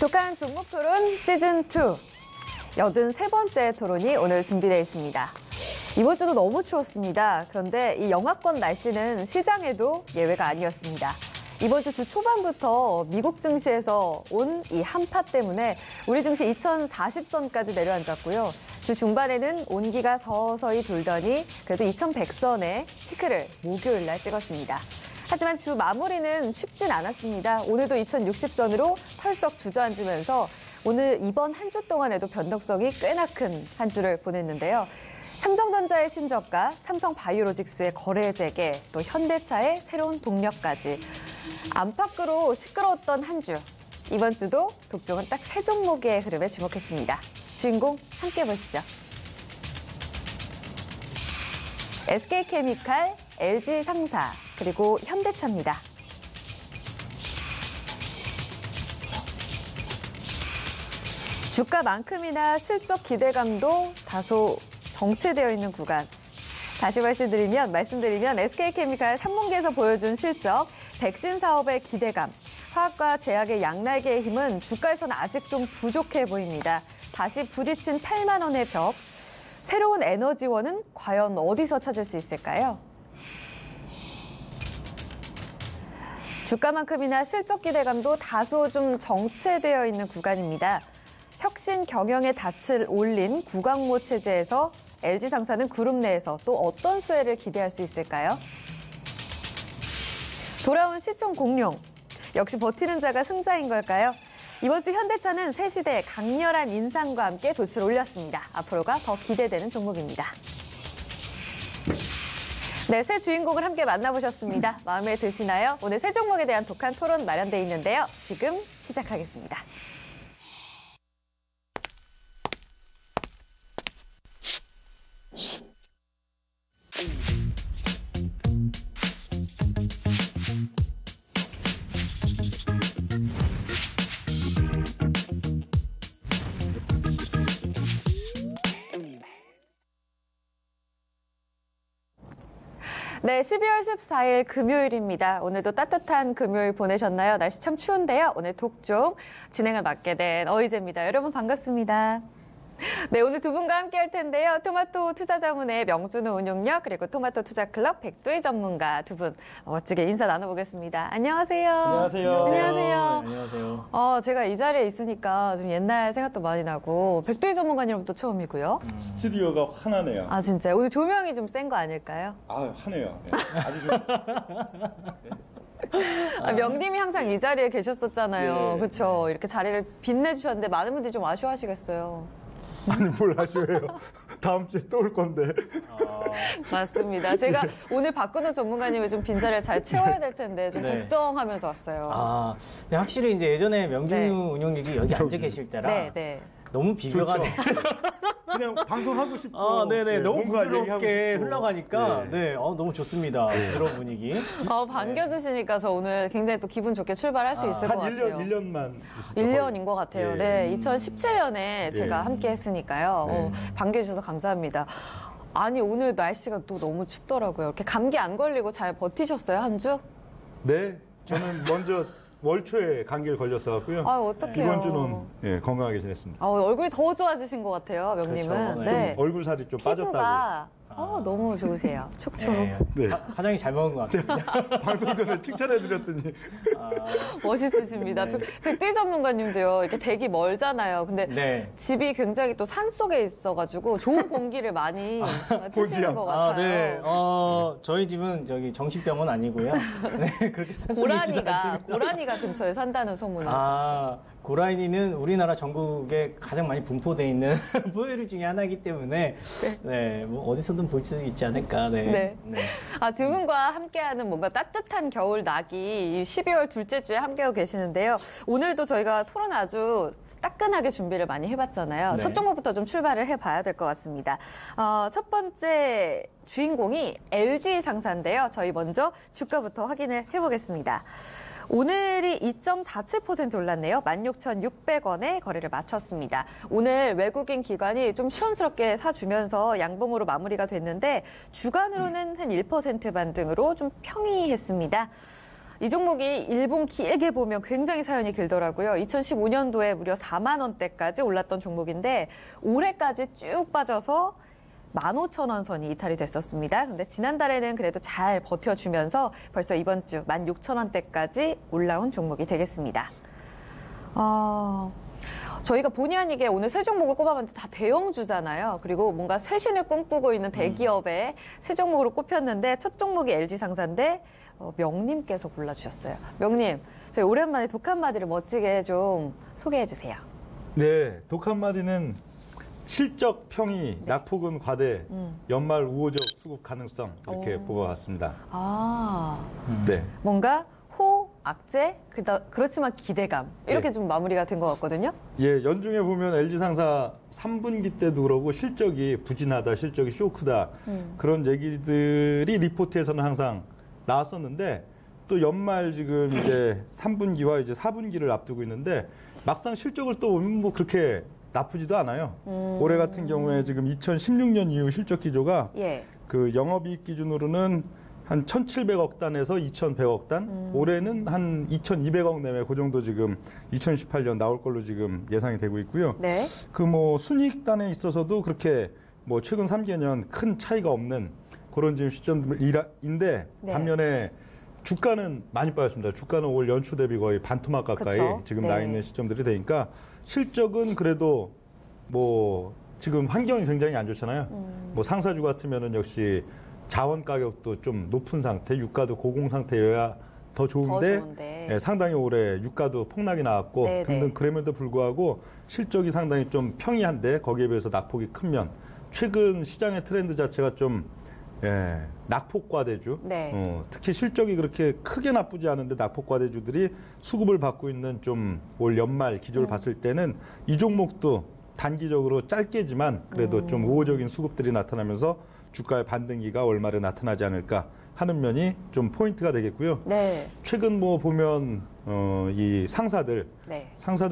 독한 종목 토론 시즌2 83번째 토론이 오늘 준비되어 있습니다. 이번 주도 너무 추웠습니다. 그런데 이 영하권 날씨는 시장에도 예외가 아니었습니다. 이번 주 초반부터 미국 증시에서 온 이 한파 때문에 우리 증시 2040선까지 내려앉았고요. 주 중반에는 온기가 서서히 돌더니 그래도 2100선에 피크를 목요일 날 찍었습니다. 하지만 주 마무리는 쉽진 않았습니다. 오늘도 2060선으로 털썩 주저앉으면서 오늘 이번 한 주 동안에도 변동성이 꽤나 큰 한 주를 보냈는데요. 삼성전자의 신저가, 삼성바이오로직스의 거래 재개, 또 현대차의 새로운 동력까지 안팎으로 시끄러웠던 한 주. 이번 주도 독종은 딱 세 종목의 흐름에 주목했습니다. 주인공 함께 보시죠. SK케미칼, LG상사, 그리고 현대차입니다. 주가만큼이나 실적 기대감도 다소 정체되어 있는 구간. 다시 말씀드리면 SK케미칼 3분기에서 보여준 실적, 백신 사업의 기대감, 화학과 제약의 양날개의 힘은 주가에서는 아직 좀 부족해 보입니다. 다시 부딪힌 8만 원의 벽. 새로운 에너지원은 과연 어디서 찾을 수 있을까요? 주가만큼이나 실적 기대감도 다소 좀 정체되어 있는 구간입니다. 혁신 경영의 닻을 올린 구강모 체제에서 LG상사는 그룹 내에서 또 어떤 수혜를 기대할 수 있을까요? 돌아온 시총 공룡. 역시 버티는 자가 승자인 걸까요? 이번 주 현대차는 새 시대의 강렬한 인상과 함께 도출 올렸습니다. 앞으로가 더 기대되는 종목입니다. 네, 새 주인공을 함께 만나보셨습니다. 마음에 드시나요? 오늘 새 종목에 대한 독한 토론 마련돼 있는데요. 지금 시작하겠습니다. 네, 12월 14일 금요일입니다. 오늘도 따뜻한 금요일 보내셨나요? 날씨 참 추운데요. 오늘 독종 진행을 맡게 된 어이제입니다. 여러분 반갑습니다. 네, 오늘 두 분과 함께 할 텐데요. 토마토 투자자문의 명준우 운용력, 그리고 토마토 투자클럽 백두희 전문가 두 분 멋지게 인사 나눠보겠습니다. 안녕하세요. 안녕하세요. 안녕하세요. 네, 안녕하세요. 제가 이 자리에 있으니까 좀 옛날 생각도 많이 나고, 백두희 전문가님은 또 처음이고요. 스튜디오가 환하네요. 아, 진짜요? 오늘 조명이 좀 센 거 아닐까요? 아, 환해요. 네, 아주 좀. 명님이 항상 이 자리에 계셨었잖아요. 네, 그렇죠? 이렇게 자리를 빛내주셨는데 많은 분들이 좀 아쉬워하시겠어요. 아니 뭘 아쉬워요. 다음 주에 또 올 건데. 맞습니다. 제가 오늘 박근호 전문가님의 좀 빈자리를 잘 채워야 될 텐데 좀 네. 걱정하면서 왔어요. 근데 확실히 이제 예전에 명준우 운영객이 여기 앉아 계실 때라 네. 너무 비교가 돼. 그냥 방송하고 싶고. 네네. 너무 뭔가 얘기하고 부드럽게 싶고. 흘러가니까 너무 좋습니다. 그런 분위기. 반겨주시니까 저 오늘 굉장히 또 기분 좋게 출발할 수 있을 것 한 같아요. 1년만. 1년인 것 같아요. 예. 네, 2017년에 제가 함께 했으니까요. 반겨주셔서 감사합니다. 아니, 오늘 날씨가 또 너무 춥더라고요. 이렇게 감기 안 걸리고 잘 버티셨어요, 한 주? 네, 저는 먼저 월초에 감기를 걸렸어갖고요. 아, 어떡해요. 이번 주는 얼굴하게 지냈습니다. 얼굴이 더 좋아지신 것 같아요, 명님은. 그렇죠. 네. 얼굴 살이 좀 빠졌다고. 피부가 너무 좋으세요. 촉촉. 네. 화장이 잘 먹은 것 같아요. 방송 전에 칭찬해드렸더니. 멋있으십니다. 네. 백두희 전문가님도요, 이렇게 댁이 멀잖아요. 근데 네. 집이 굉장히 또 산속에 있어가지고 좋은 공기를 많이 드시는 것 같아요. 네. 저희 집은 저기 정신병원 아니고요. 네, 그렇게 산속에 있지도 않습니다. 고라니가 근처에 산다는 소문을. 고라니는 우리나라 전국에 가장 많이 분포되어 있는 포유류 중에 하나이기 때문에 뭐 어디서든 볼 수 있지 않을까. 네. 두 분과 함께하는 뭔가 따뜻한 겨울 낙이 12월 둘째 주에 함께하고 계시는데요. 오늘도 저희가 토론 아주 따끈하게 준비를 많이 해봤잖아요. 네. 첫 종목부터 좀 출발을 해봐야 될 것 같습니다. 첫 번째 주인공이 LG상사인데요. 저희 먼저 주가부터 확인을 해보겠습니다. 오늘이 2.47% 올랐네요. 16,600원에 거래를 마쳤습니다. 오늘 외국인 기관이 좀 시원스럽게 사주면서 양봉으로 마무리가 됐는데 주간으로는 한 1% 반등으로 좀 평이했습니다. 이 종목이 일본 길게 보면 굉장히 사연이 길더라고요. 2015년도에 무려 4만 원대까지 올랐던 종목인데 올해까지 쭉 빠져서 15,000원 선이 이탈이 됐었습니다. 그런데 지난달에는 그래도 잘 버텨주면서 벌써 이번 주 16,000원대까지 올라온 종목이 되겠습니다. 저희가 본의 아니게 오늘 세 종목을 꼽아봤는데 다 대형주잖아요. 그리고 뭔가 쇄신을 꿈꾸고 있는 대기업의 세 종목으로 꼽혔는데 첫 종목이 LG상사인데 명님께서 골라주셨어요. 명님, 저희 오랜만에 독한마디를 멋지게 좀 소개해 주세요. 네, 독한마디는 실적 평이 낙폭은 과대, 연말 우호적 수급 가능성 이렇게 뽑아봤습니다. 네. 뭔가 악재, 그렇지만 기대감 이렇게 좀 마무리가 된 것 같거든요. 예, 연중에 보면 LG상사 3분기 때도 그러고 실적이 부진하다, 실적이 쇼크다 그런 얘기들이 리포트에서는 항상 나왔었는데 또 연말 지금 이제 3분기와 이제 4분기를 앞두고 있는데 막상 실적을 또 보면 뭐 그렇게 나쁘지도 않아요. 올해 같은 경우에 지금 2016년 이후 실적 기조가 그 영업이익 기준으로는 한 1,700억 단에서 2,100억 단, 올해는 한 2,200억 내외 그 정도 지금 2018년 나올 걸로 지금 예상이 되고 있고요. 네. 그 뭐 순이익 단에 있어서도 그렇게 뭐 최근 3개년 큰 차이가 없는 그런 지금 시점인데 반면에 주가는 많이 빠졌습니다. 주가는 올 연초 대비 거의 반토막 가까이 그쵸? 지금 나 있는 시점들이 되니까 실적은 그래도 뭐 지금 환경이 굉장히 안 좋잖아요. 뭐 상사주 같으면은 역시 자원 가격도 좀 높은 상태, 유가도 고공 상태여야 더 좋은데 예, 상당히 올해 유가도 폭락이 나왔고 등등 그럼에도 불구하고 실적이 상당히 좀 평이한데 거기에 비해서 낙폭이 큰 면 최근 시장의 트렌드 자체가 좀 낙폭과대주 특히 실적이 그렇게 크게 나쁘지 않은데 낙폭과대주들이 수급을 받고 있는 좀 올 연말 기조를 봤을 때는 이 종목도 단기적으로 짧게지만 그래도 좀 우호적인 수급들이 나타나면서 주가의 반등기가 월말에 나타나지 않을까 하는 면이 좀 포인트가 되겠고요. 최근 뭐 보면 이 상사들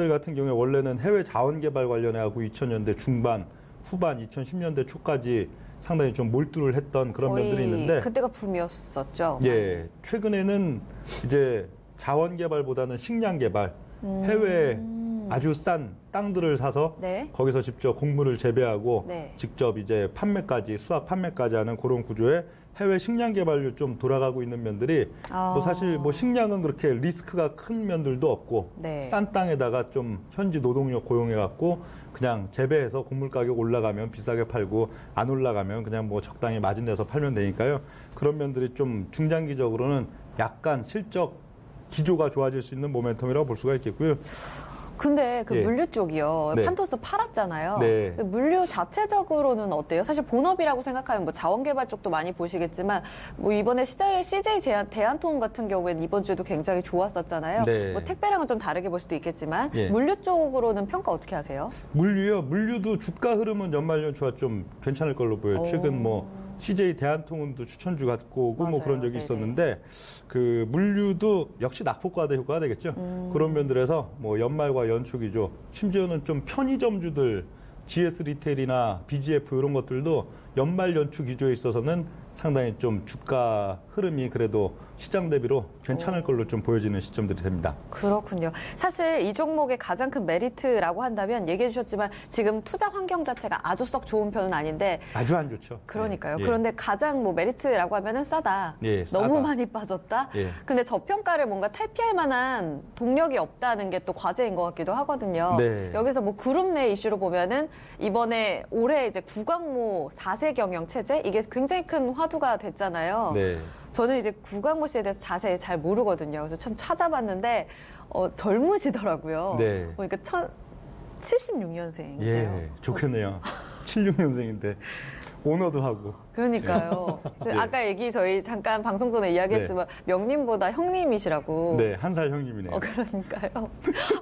같은 경우에 원래는 해외 자원 개발 관련해 갖고 2000년대 중반, 후반 2010년대 초까지 상당히 좀 몰두를 했던 그런 면들이 있는데 그때가 붐이었었죠. 예, 최근에는 이제 자원 개발보다는 식량 개발, 해외 아주 싼 땅들을 사서 거기서 직접 곡물을 재배하고 직접 이제 판매까지 수확 판매까지 하는 그런 구조의 해외 식량 개발로 좀 돌아가고 있는 면들이 뭐 사실 뭐 식량은 그렇게 리스크가 큰 면들도 없고 싼 땅에다가 좀 현지 노동력 고용해 갖고 그냥 재배해서 곡물 가격 올라가면 비싸게 팔고 안 올라가면 그냥 뭐 적당히 마진 내서 팔면 되니까요. 그런 면들이 좀 중장기적으로는 약간 실적 기조가 좋아질 수 있는 모멘텀이라고 볼 수가 있겠고요. 근데 그 물류 쪽이요. 판토스 팔았잖아요. 물류 자체적으로는 어때요? 사실 본업이라고 생각하면 뭐 자원개발 쪽도 많이 보시겠지만 뭐 이번에 CJ 대한통운 같은 경우에는 이번 주도 굉장히 좋았었잖아요. 뭐 택배랑은 좀 다르게 볼 수도 있겠지만 물류 쪽으로는 평가 어떻게 하세요? 물류요. 물류도 주가 흐름은 연말 연초가 좀 괜찮을 걸로 보여요. 최근 뭐 CJ 대한통운도 추천주 갖고 오고 뭐 그런 적이 있었는데 그 물류도 역시 낙폭과대 효과가 되겠죠. 그런 면들에서 뭐 연말과 연초 기조, 심지어는 좀 편의점주들 GS 리테일이나 BGF 이런 것들도 연말 연초 기조에 있어서는 상당히 좀 주가 흐름이 그래도 시장 대비로 괜찮을 걸로 좀 보여지는 시점들이 됩니다. 그렇군요. 사실 이 종목의 가장 큰 메리트라고 한다면 얘기해 주셨지만 지금 투자 환경 자체가 아주 썩 좋은 편은 아닌데 아주 안 좋죠. 그러니까요. 그런데 가장 뭐 메리트라고 하면은 싸다. 너무 많이 빠졌다. 근데 저평가를 뭔가 탈피할 만한 동력이 없다는 게 또 과제인 것 같기도 하거든요. 여기서 뭐 그룹 내 이슈로 보면은 이번에 올해 이제 구광모 4세 경영 체제 이게 굉장히 큰 화두가 됐잖아요. 저는 이제 구광모 씨에 대해서 자세히 잘 모르거든요. 그래서 참 찾아봤는데 젊으시더라고요. 보니까 76년생이세요. 예, 좋겠네요. 76년생인데 오너도 하고. 그러니까요. 아까 저희 잠깐 방송 전에 이야기했지만 명님보다 형님이시라고. 네, 한 살 형님이네요. 그러니까요.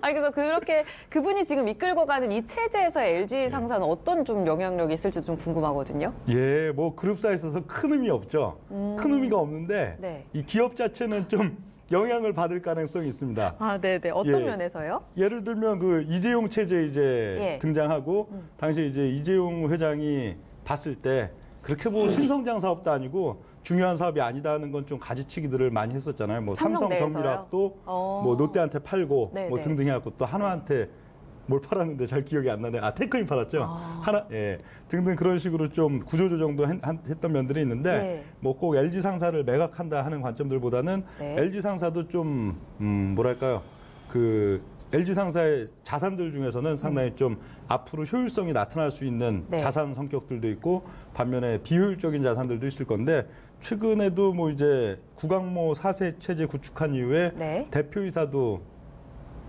아니 그래서 그렇게 그분이 지금 이끌고 가는 이 체제에서 LG 상사는 어떤 좀 영향력이 있을지 좀 궁금하거든요. 예, 뭐 그룹사에 있어서 큰 의미 없죠. 큰 의미가 없는데 이 기업 자체는 좀 영향을 받을 가능성이 있습니다. 네네. 어떤 면에서요? 예를 들면 그 이재용 체제 이제 등장하고 당시 이제 이재용 회장이 봤을 때 그렇게 뭐 신성장 사업도 아니고 중요한 사업이 아니다는 건 좀 가지치기들을 많이 했었잖아요. 뭐 삼성 내에서요? 정밀화학도 뭐 롯데한테 팔고 뭐 등등 해갖고 또 한화한테 뭘 팔았는데 잘 기억이 안 나네. 테크인 팔았죠. 예, 등등 그런 식으로 좀 구조조정도 했던 면들이 있는데 뭐 꼭 LG 상사를 매각한다 하는 관점들보다는 LG 상사도 좀 뭐랄까요, 그 LG 상사의 자산들 중에서는 상당히 좀 앞으로 효율성이 나타날 수 있는 자산 성격들도 있고 반면에 비효율적인 자산들도 있을 건데 최근에도 뭐 이제 구강모 4세 체제 구축한 이후에 대표이사도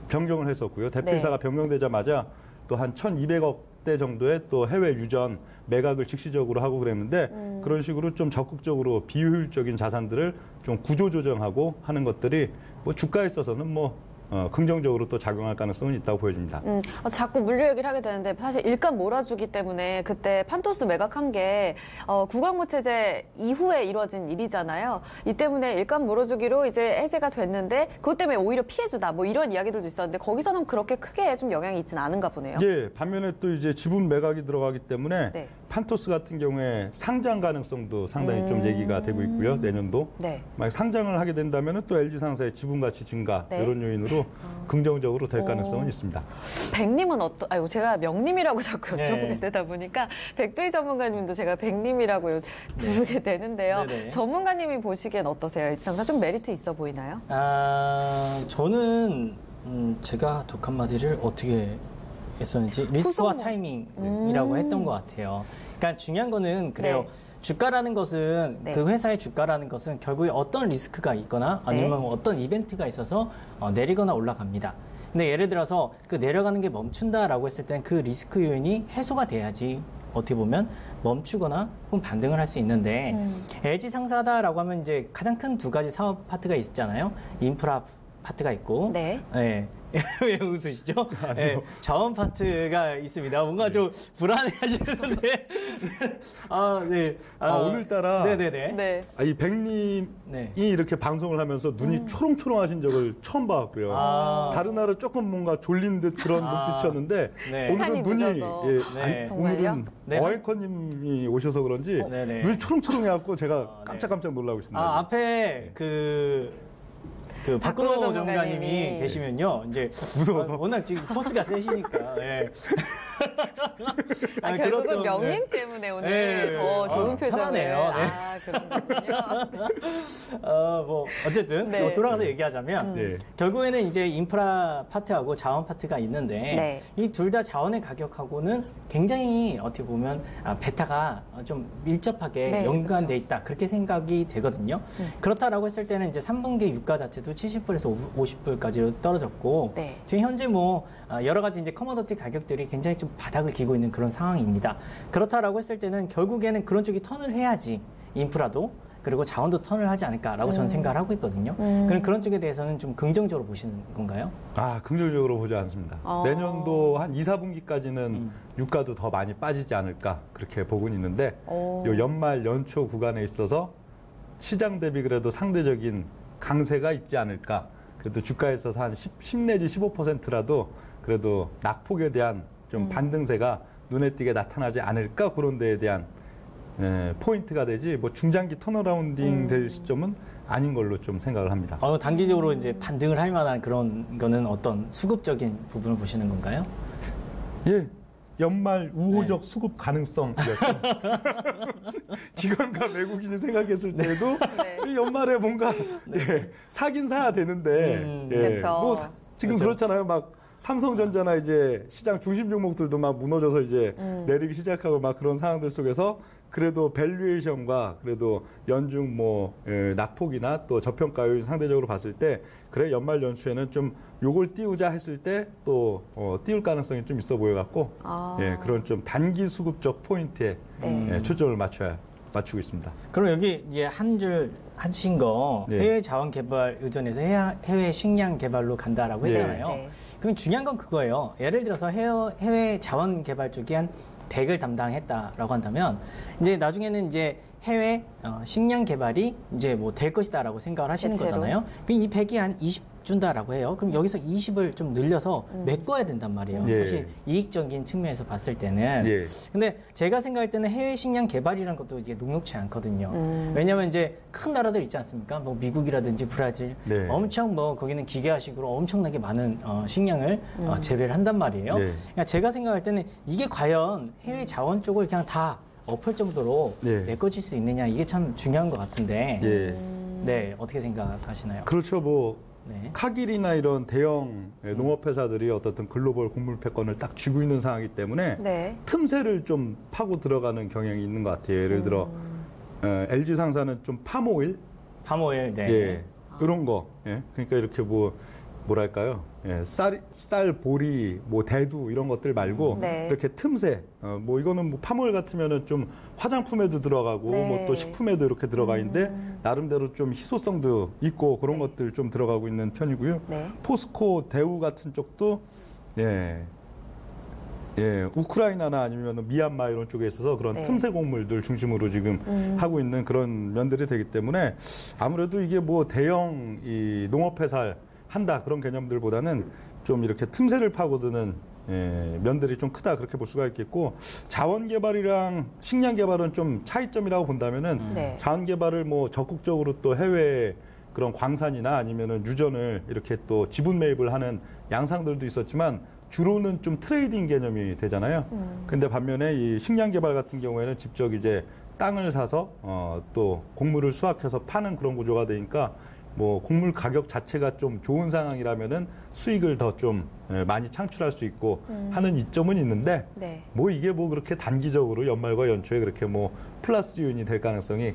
변경을 했었고요. 대표이사가 변경되자마자 또 한 1,200억대 정도의 또 해외 유전 매각을 즉시적으로 하고 그랬는데 그런 식으로 좀 적극적으로 비효율적인 자산들을 좀 구조 조정하고 하는 것들이 뭐 주가에 있어서는 뭐 긍정적으로 또 작용할 가능성은 있다고 보여집니다. 자꾸 물류 얘기를 하게 되는데 사실 일감 몰아주기 때문에 그때 판토스 매각한 게 구강모 체제 이후에 이루어진 일이잖아요. 이 때문에 일감 몰아주기로 이제 해제가 됐는데 그것 때문에 오히려 피해주다 뭐 이런 이야기들도 있었는데 거기서는 그렇게 크게 좀 영향이 있지는 않은가 보네요. 예, 반면에 또 이제 지분 매각이 들어가기 때문에 판토스 같은 경우에 상장 가능성도 상당히 좀 얘기가 되고 있고요. 내년도 만약 상장을 하게 된다면 또 LG 상사의 지분 가치 증가 이런 요인으로 긍정적으로 될 가능성은 있습니다. 백님은 아이고 제가 명님이라고 자꾸 여쭤보게 되다 보니까 백두희 전문가님도 제가 백님이라고 부르게 되는데요. 전문가님이 보시기엔 어떠세요? LG 상사 좀 메리트 있어 보이나요? 저는 제가 독한 마디를 어떻게 했었는지 리스크와 타이밍이라고 했던 것 같아요. 그러니까 중요한 거는 그래요. 주가라는 것은 그 회사의 주가라는 것은 결국에 어떤 리스크가 있거나 아니면 어떤 이벤트가 있어서 내리거나 올라갑니다. 근데 예를 들어서 그 내려가는 게 멈춘다라고 했을 때는 그 리스크 요인이 해소가 돼야지 어떻게 보면 멈추거나 혹은 반등을 할 수 있는데 LG 상사다라고 하면 이제 가장 큰 두 가지 사업 파트가 있잖아요. 인프라 파트가 있고 왜 웃으시죠? 자원 파트가 있습니다. 뭔가 좀 불안해하시는데 오늘따라 이 백님이 이렇게 방송을 하면서 눈이 초롱초롱하신 적을 처음 봤고요. 다른 하루 조금 뭔가 졸린 듯 그런 눈빛이었는데 오늘은 눈이 오늘은 어앵커님이 오셔서 그런지 눈이 초롱초롱해갖고 제가 깜짝깜짝 놀라고 있습니다. 앞에 박근호 전문가님이 계시면요, 이제 무서워서 워낙 지금 포스가 세시니까. 결국은 명님 때문에 오늘 더 좋은 표정이에요. 그렇군요. 뭐 어쨌든 돌아가서 얘기하자면 결국에는 이제 인프라 파트하고 자원 파트가 있는데 이 둘 다 자원의 가격하고는 굉장히 어떻게 보면 베타가 좀 밀접하게 연관돼 있다 그렇게 생각이 되거든요. 그렇다라고 했을 때는 이제 3분기 유가 자체도 70불에서 50불까지로 떨어졌고 지금 현재 뭐 여러 가지 이제 커머더티 가격들이 굉장히 좀 바닥을 기고 있는 그런 상황입니다. 그렇다라고 했을 때는 결국에는 그런 쪽이 턴을 해야지 인프라도 그리고 자원도 턴을 하지 않을까라고 저는 생각을 하고 있거든요. 그럼 그런 쪽에 대해서는 좀 긍정적으로 보시는 건가요? 긍정적으로 보지 않습니다. 내년도 한 2, 4분기까지는 유가도 더 많이 빠지지 않을까 그렇게 보고는 있는데 요 연말 연초 구간에 있어서 시장 대비 그래도 상대적인 강세가 있지 않을까. 그래도 주가에 있어서 한 10 내지 15%라도 그래도 낙폭에 대한 좀 반등세가 눈에 띄게 나타나지 않을까 그런 데에 대한 포인트가 되지 뭐 중장기 턴어라운딩 될 시점은 아닌 걸로 좀 생각을 합니다. 단기적으로 이제 반등을 할 만한 그런 거는 어떤 수급적인 부분을 보시는 건가요? 연말 우호적 수급 가능성이었죠. 기관과 외국인이 생각했을 때도 이 연말에 뭔가 사긴 사야 되는데 뭐 지금 그렇잖아요. 막 삼성전자나 이제 시장 중심 종목들도 막 무너져서 이제 내리기 시작하고 막 그런 상황들 속에서 그래도 밸류에이션과 그래도 연중 뭐 낙폭이나 또 저평가 요인 상대적으로 봤을 때 그래 연말 연초에는 좀 요걸 띄우자 했을 때 또 띄울 가능성이 좀 있어 보여갖고 그런 좀 단기 수급적 포인트에 초점을 맞추고 있습니다. 그럼 여기 이제 한 줄 하신 거 해외 자원 개발 의존에서 해외 식량 개발로 간다라고 했잖아요. 그럼 중요한 건 그거예요. 예를 들어서 해외 자원 개발 쪽이 한 100을 담당했다라고 한다면 이제 나중에는 이제 해외 식량 개발이 이제 뭐 될 것이다라고 생각을 하시는 거잖아요. 그럼 이 100이 한 20 준다라고 해요. 그럼 여기서 20을 좀 늘려서 메꿔야 된단 말이에요. 예. 사실 이익적인 측면에서 봤을 때는. 근데 제가 생각할 때는 해외 식량 개발이라는 것도 이게 녹록치 않거든요. 왜냐하면 이제 큰 나라들 있지 않습니까? 뭐 미국이라든지 브라질 엄청 뭐 거기는 기계화식으로 엄청나게 많은 식량을 재배를 한단 말이에요. 그러니까 제가 생각할 때는 이게 과연 해외 자원 쪽을 그냥 다 엎을 정도로 메꿔질 수 있느냐, 이게 참 중요한 것 같은데 네, 어떻게 생각하시나요? 그렇죠. 뭐 카길이나 이런 대형 농업회사들이 어떻든 글로벌 곡물 패권을 딱 쥐고 있는 상황이기 때문에 틈새를 좀 파고 들어가는 경향이 있는 것 같아요. 예를 들어 LG 상사는 좀 파모일, 이런 거. 그러니까 이렇게 뭐랄까요? 쌀, 보리, 뭐 대두 이런 것들 말고 이렇게 틈새. 뭐 이거는 뭐 파몰 같으면은 좀 화장품에도 들어가고 뭐 또 식품에도 이렇게 들어가 있는데 나름대로 좀 희소성도 있고 그런 것들 좀 들어가고 있는 편이고요. 포스코, 대우 같은 쪽도 우크라이나나 아니면 미얀마 이런 쪽에 있어서 그런 틈새 곡물들 중심으로 지금 하고 있는 그런 면들이 되기 때문에 아무래도 이게 뭐 대형 이 농업회사 한다 그런 개념들보다는 좀 이렇게 틈새를 파고드는 면들이 좀 크다 그렇게 볼 수가 있겠고, 자원 개발이랑 식량 개발은 좀 차이점이라고 본다면은 자원 개발을 뭐 적극적으로 또 해외 그런 광산이나 아니면은 유전을 이렇게 또 지분 매입을 하는 양상들도 있었지만 주로는 좀 트레이딩 개념이 되잖아요. 근데 반면에 이 식량 개발 같은 경우에는 직접 이제 땅을 사서 또 곡물을 수확해서 파는 그런 구조가 되니까 뭐 곡물 가격 자체가 좀 좋은 상황이라면은 수익을 더 좀 많이 창출할 수 있고 하는 이점은 있는데 뭐 이게 뭐 그렇게 단기적으로 연말과 연초에 그렇게 뭐 플러스 요인이 될 가능성이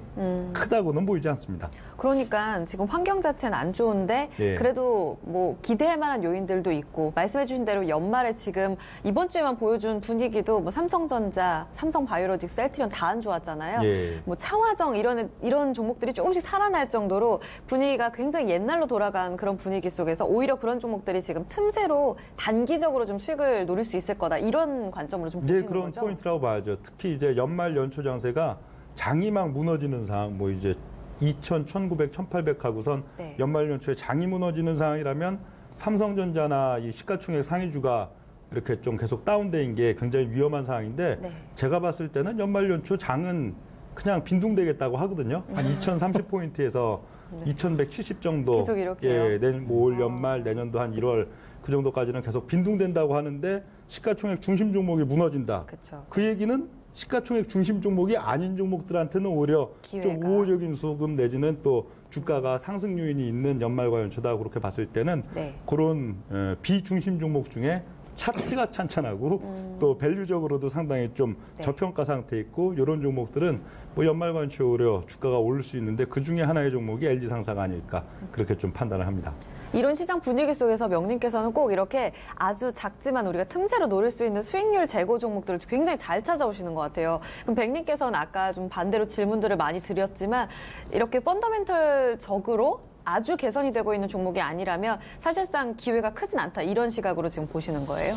크다고는 보이지 않습니다. 그러니까 지금 환경 자체는 안 좋은데 그래도 뭐 기대할 만한 요인들도 있고, 말씀해 주신 대로 연말에 지금 이번 주에만 보여준 분위기도 뭐 삼성전자, 삼성바이오로직, 셀트리온 다 안 좋았잖아요. 뭐 차화정 이런 종목들이 조금씩 살아날 정도로 분위기가 굉장히 옛날로 돌아간 그런 분위기 속에서 오히려 그런 종목들이 지금 틈새로 단기적으로 좀 수익을 노릴 수 있을 거다, 이런 관점으로 좀 보시는 그런 거죠? 포인트라고 봐야죠. 특히 이제 연말 연초 장세가 장이 막 무너지는 상황, 뭐 이제 2,000, 1,900, 1,800 하고선 연말 연초에 장이 무너지는 상황이라면 삼성전자나 이 시가총액 상위주가 이렇게 좀 계속 다운된 게 굉장히 위험한 상황인데 제가 봤을 때는 연말 연초 장은 그냥 빈둥대겠다고 하거든요. 한 2,030포인트에서 2,170 정도. 계속 이렇게요? 올 연말 내년도 한 1월 그 정도까지는 계속 빈둥댄다고 하는데 시가총액 중심 종목이 무너진다. 그 얘기는 시가총액 중심 종목이 아닌 종목들한테는 오히려 기회가. 좀 우호적인 수급 내지는 또 주가가 상승 요인이 있는 연말과 연초다 그렇게 봤을 때는 그런 비중심 종목 중에 차트가 찬찬하고 또 밸류적으로도 상당히 좀 저평가 상태에 있고 이런 종목들은 뭐 연말과 연초에 오히려 주가가 오를 수 있는데 그 중에 하나의 종목이 LG상사가 아닐까 그렇게 좀 판단을 합니다. 이런 시장 분위기 속에서 명님께서는 꼭 이렇게 아주 작지만 우리가 틈새로 노릴 수 있는 수익률 제고 종목들을 굉장히 잘 찾아오시는 것 같아요. 그럼 백님께서는 아까 좀 반대로 질문들을 많이 드렸지만 이렇게 펀더멘털적으로 아주 개선이 되고 있는 종목이 아니라면 사실상 기회가 크진 않다, 이런 시각으로 지금 보시는 거예요?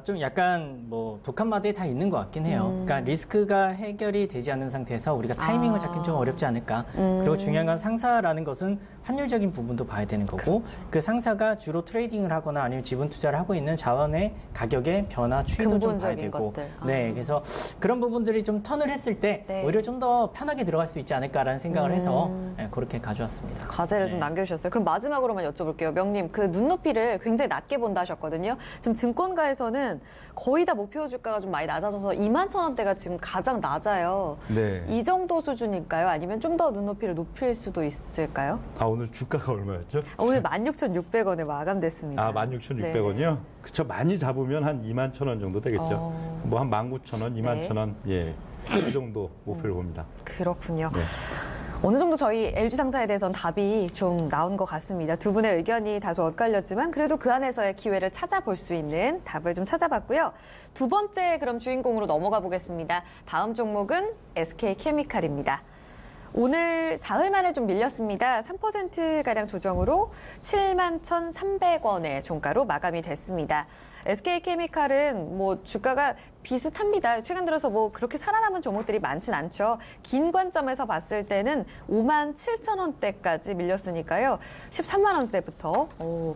좀 약간 뭐 독한 마디에 다 있는 것 같긴 해요. 그러니까 리스크가 해결이 되지 않는 상태에서 우리가 타이밍을 잡긴 좀 어렵지 않을까. 그리고 중요한 건 상사라는 것은 환율적인 부분도 봐야 되는 거고, 그 상사가 주로 트레이딩을 하거나 아니면 지분 투자를 하고 있는 자원의 가격의 변화 추이도 좀 봐야 되고, 그래서 그런 부분들이 좀 턴을 했을 때 오히려 좀 더 편하게 들어갈 수 있지 않을까라는 생각을 해서 그렇게 가져왔습니다. 과제를 좀 남겨주셨어요. 그럼 마지막으로만 여쭤볼게요. 명님, 그 눈높이를 굉장히 낮게 본다 하셨거든요. 지금 증권가에서는 거의 다 목표 주가가 좀 많이 낮아져서 21,000원대가 지금 가장 낮아요. 이 정도 수준일까요? 아니면 좀 더 눈높이를 높일 수도 있을까요? 오늘 주가가 얼마였죠? 오늘 16,600원에 마감됐습니다. 16,600원이요? 그쵸, 많이 잡으면 한 21,000원 정도 되겠죠. 뭐 한 19,000원, 21,000원, 그 정도 목표를 봅니다. 그렇군요. 어느 정도 저희 LG상사에 대해서는 답이 좀 나온 것 같습니다. 두 분의 의견이 다소 엇갈렸지만 그래도 그 안에서의 기회를 찾아볼 수 있는 답을 좀 찾아봤고요. 두 번째 그럼 주인공으로 넘어가 보겠습니다. 다음 종목은 SK케미칼입니다. 오늘 사흘 만에 좀 밀렸습니다. 3%가량 조정으로 71,300원의 종가로 마감이 됐습니다. SK케미칼은 뭐 주가가 비슷합니다. 최근 들어서 뭐 그렇게 살아남은 종목들이 많진 않죠. 긴 관점에서 봤을 때는 57,000원대까지 밀렸으니까요. 13만 원대부터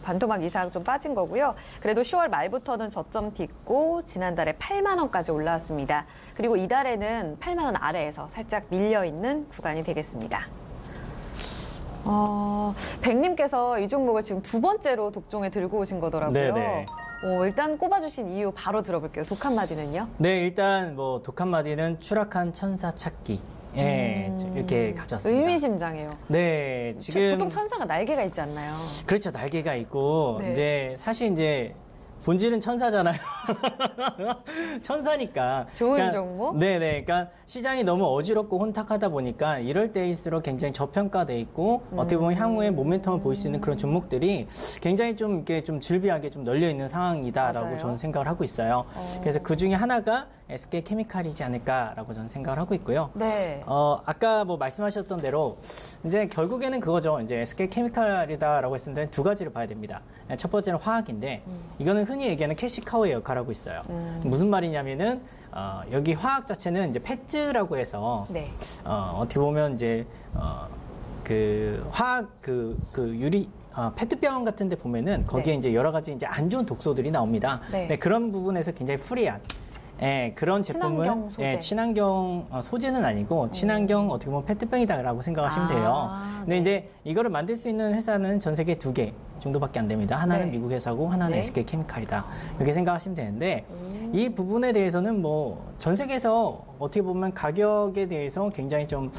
반토막 이상 좀 빠진 거고요. 그래도 10월 말부터는 저점 딛고 지난달에 8만 원까지 올라왔습니다. 그리고 이달에는 8만 원 아래에서 살짝 밀려 있는 구간이 되겠습니다. 백님께서 이 종목을 지금 두 번째로 독종에 들고 오신 거더라고요. 네네. 일단 꼽아주신 이유 바로 들어볼게요. 독한마디는요? 네, 일단 뭐 독한마디는 추락한 천사 찾기. 예, 이렇게 가져왔습니다. 의미심장해요. 네, 지금 보통 천사가 날개가 있지 않나요? 그렇죠, 날개가 있고 네. 이제 사실 이제 본질은 천사잖아요. 천사니까. 좋은 종목? 네네. 그러니까 시장이 너무 어지럽고 혼탁하다 보니까 이럴 때일수록 굉장히 저평가돼 있고 어떻게 보면 향후에 모멘텀을 보일 수 있는 그런 종목들이 굉장히 좀 이렇게 좀 즐비하게 좀 널려 있는 상황이다라고 맞아요. 저는 생각을 하고 있어요. 그래서 그 중에 하나가 SK케미칼이지 않을까라고 저는 생각을 하고 있고요. 네. 아까 뭐 말씀하셨던 대로 이제 결국에는 그거죠. 이제 SK케미칼이다라고 했을 때 두 가지를 봐야 됩니다. 첫 번째는 화학인데 이거는 흔히 얘기하는 캐시카우의 역할을 하고 있어요. 무슨 말이냐면은 여기 화학 자체는 이제 펫즈라고 해서 네. 어떻게 보면 이제 그 화학 그 유리 페트병 같은 데 보면은 거기에 네. 이제 여러 가지 이제 안 좋은 독소들이 나옵니다. 네. 네, 그런 부분에서 굉장히 프리한 그런 제품을 친환경 소재. 친환경 소재는 아니고 친환경 어떻게 보면 페트병이다라고 생각하시면 돼요. 근데 네. 이제 이거를 만들 수 있는 회사는 전 세계 2개 정도밖에 안 됩니다. 하나는 네. 미국 회사고 하나는 네. SK케미칼이다. 이렇게 생각하시면 되는데 이 부분에 대해서는 뭐 전 세계에서 어떻게 보면 가격에 대해서 굉장히 좀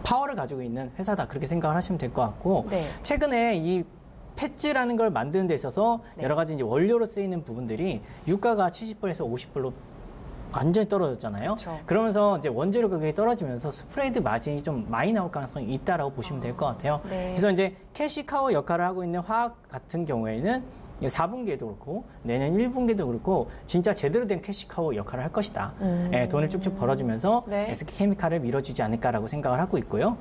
파워를 가지고 있는 회사다. 그렇게 생각을 하시면 될 것 같고 네. 최근에 이 펫즈라는 걸 만드는 데 있어서 네. 여러 가지 이제 원료로 쓰이는 부분들이 유가가 70불에서 50불로 완전히 떨어졌잖아요. 그렇죠. 그러면서 이제 원재료 가격이 떨어지면서 스프레드 마진이 좀 많이 나올 가능성이 있다라고 보시면 될 것 같아요. 네. 그래서 이제 캐시카우 역할을 하고 있는 화학 같은 경우에는 4분기에도 그렇고 내년 1분기에도 그렇고 진짜 제대로 된 캐시카우 역할을 할 것이다. 돈을 쭉쭉 벌어주면서 네. SK케미칼을 밀어주지 않을까라고 생각을 하고 있고요.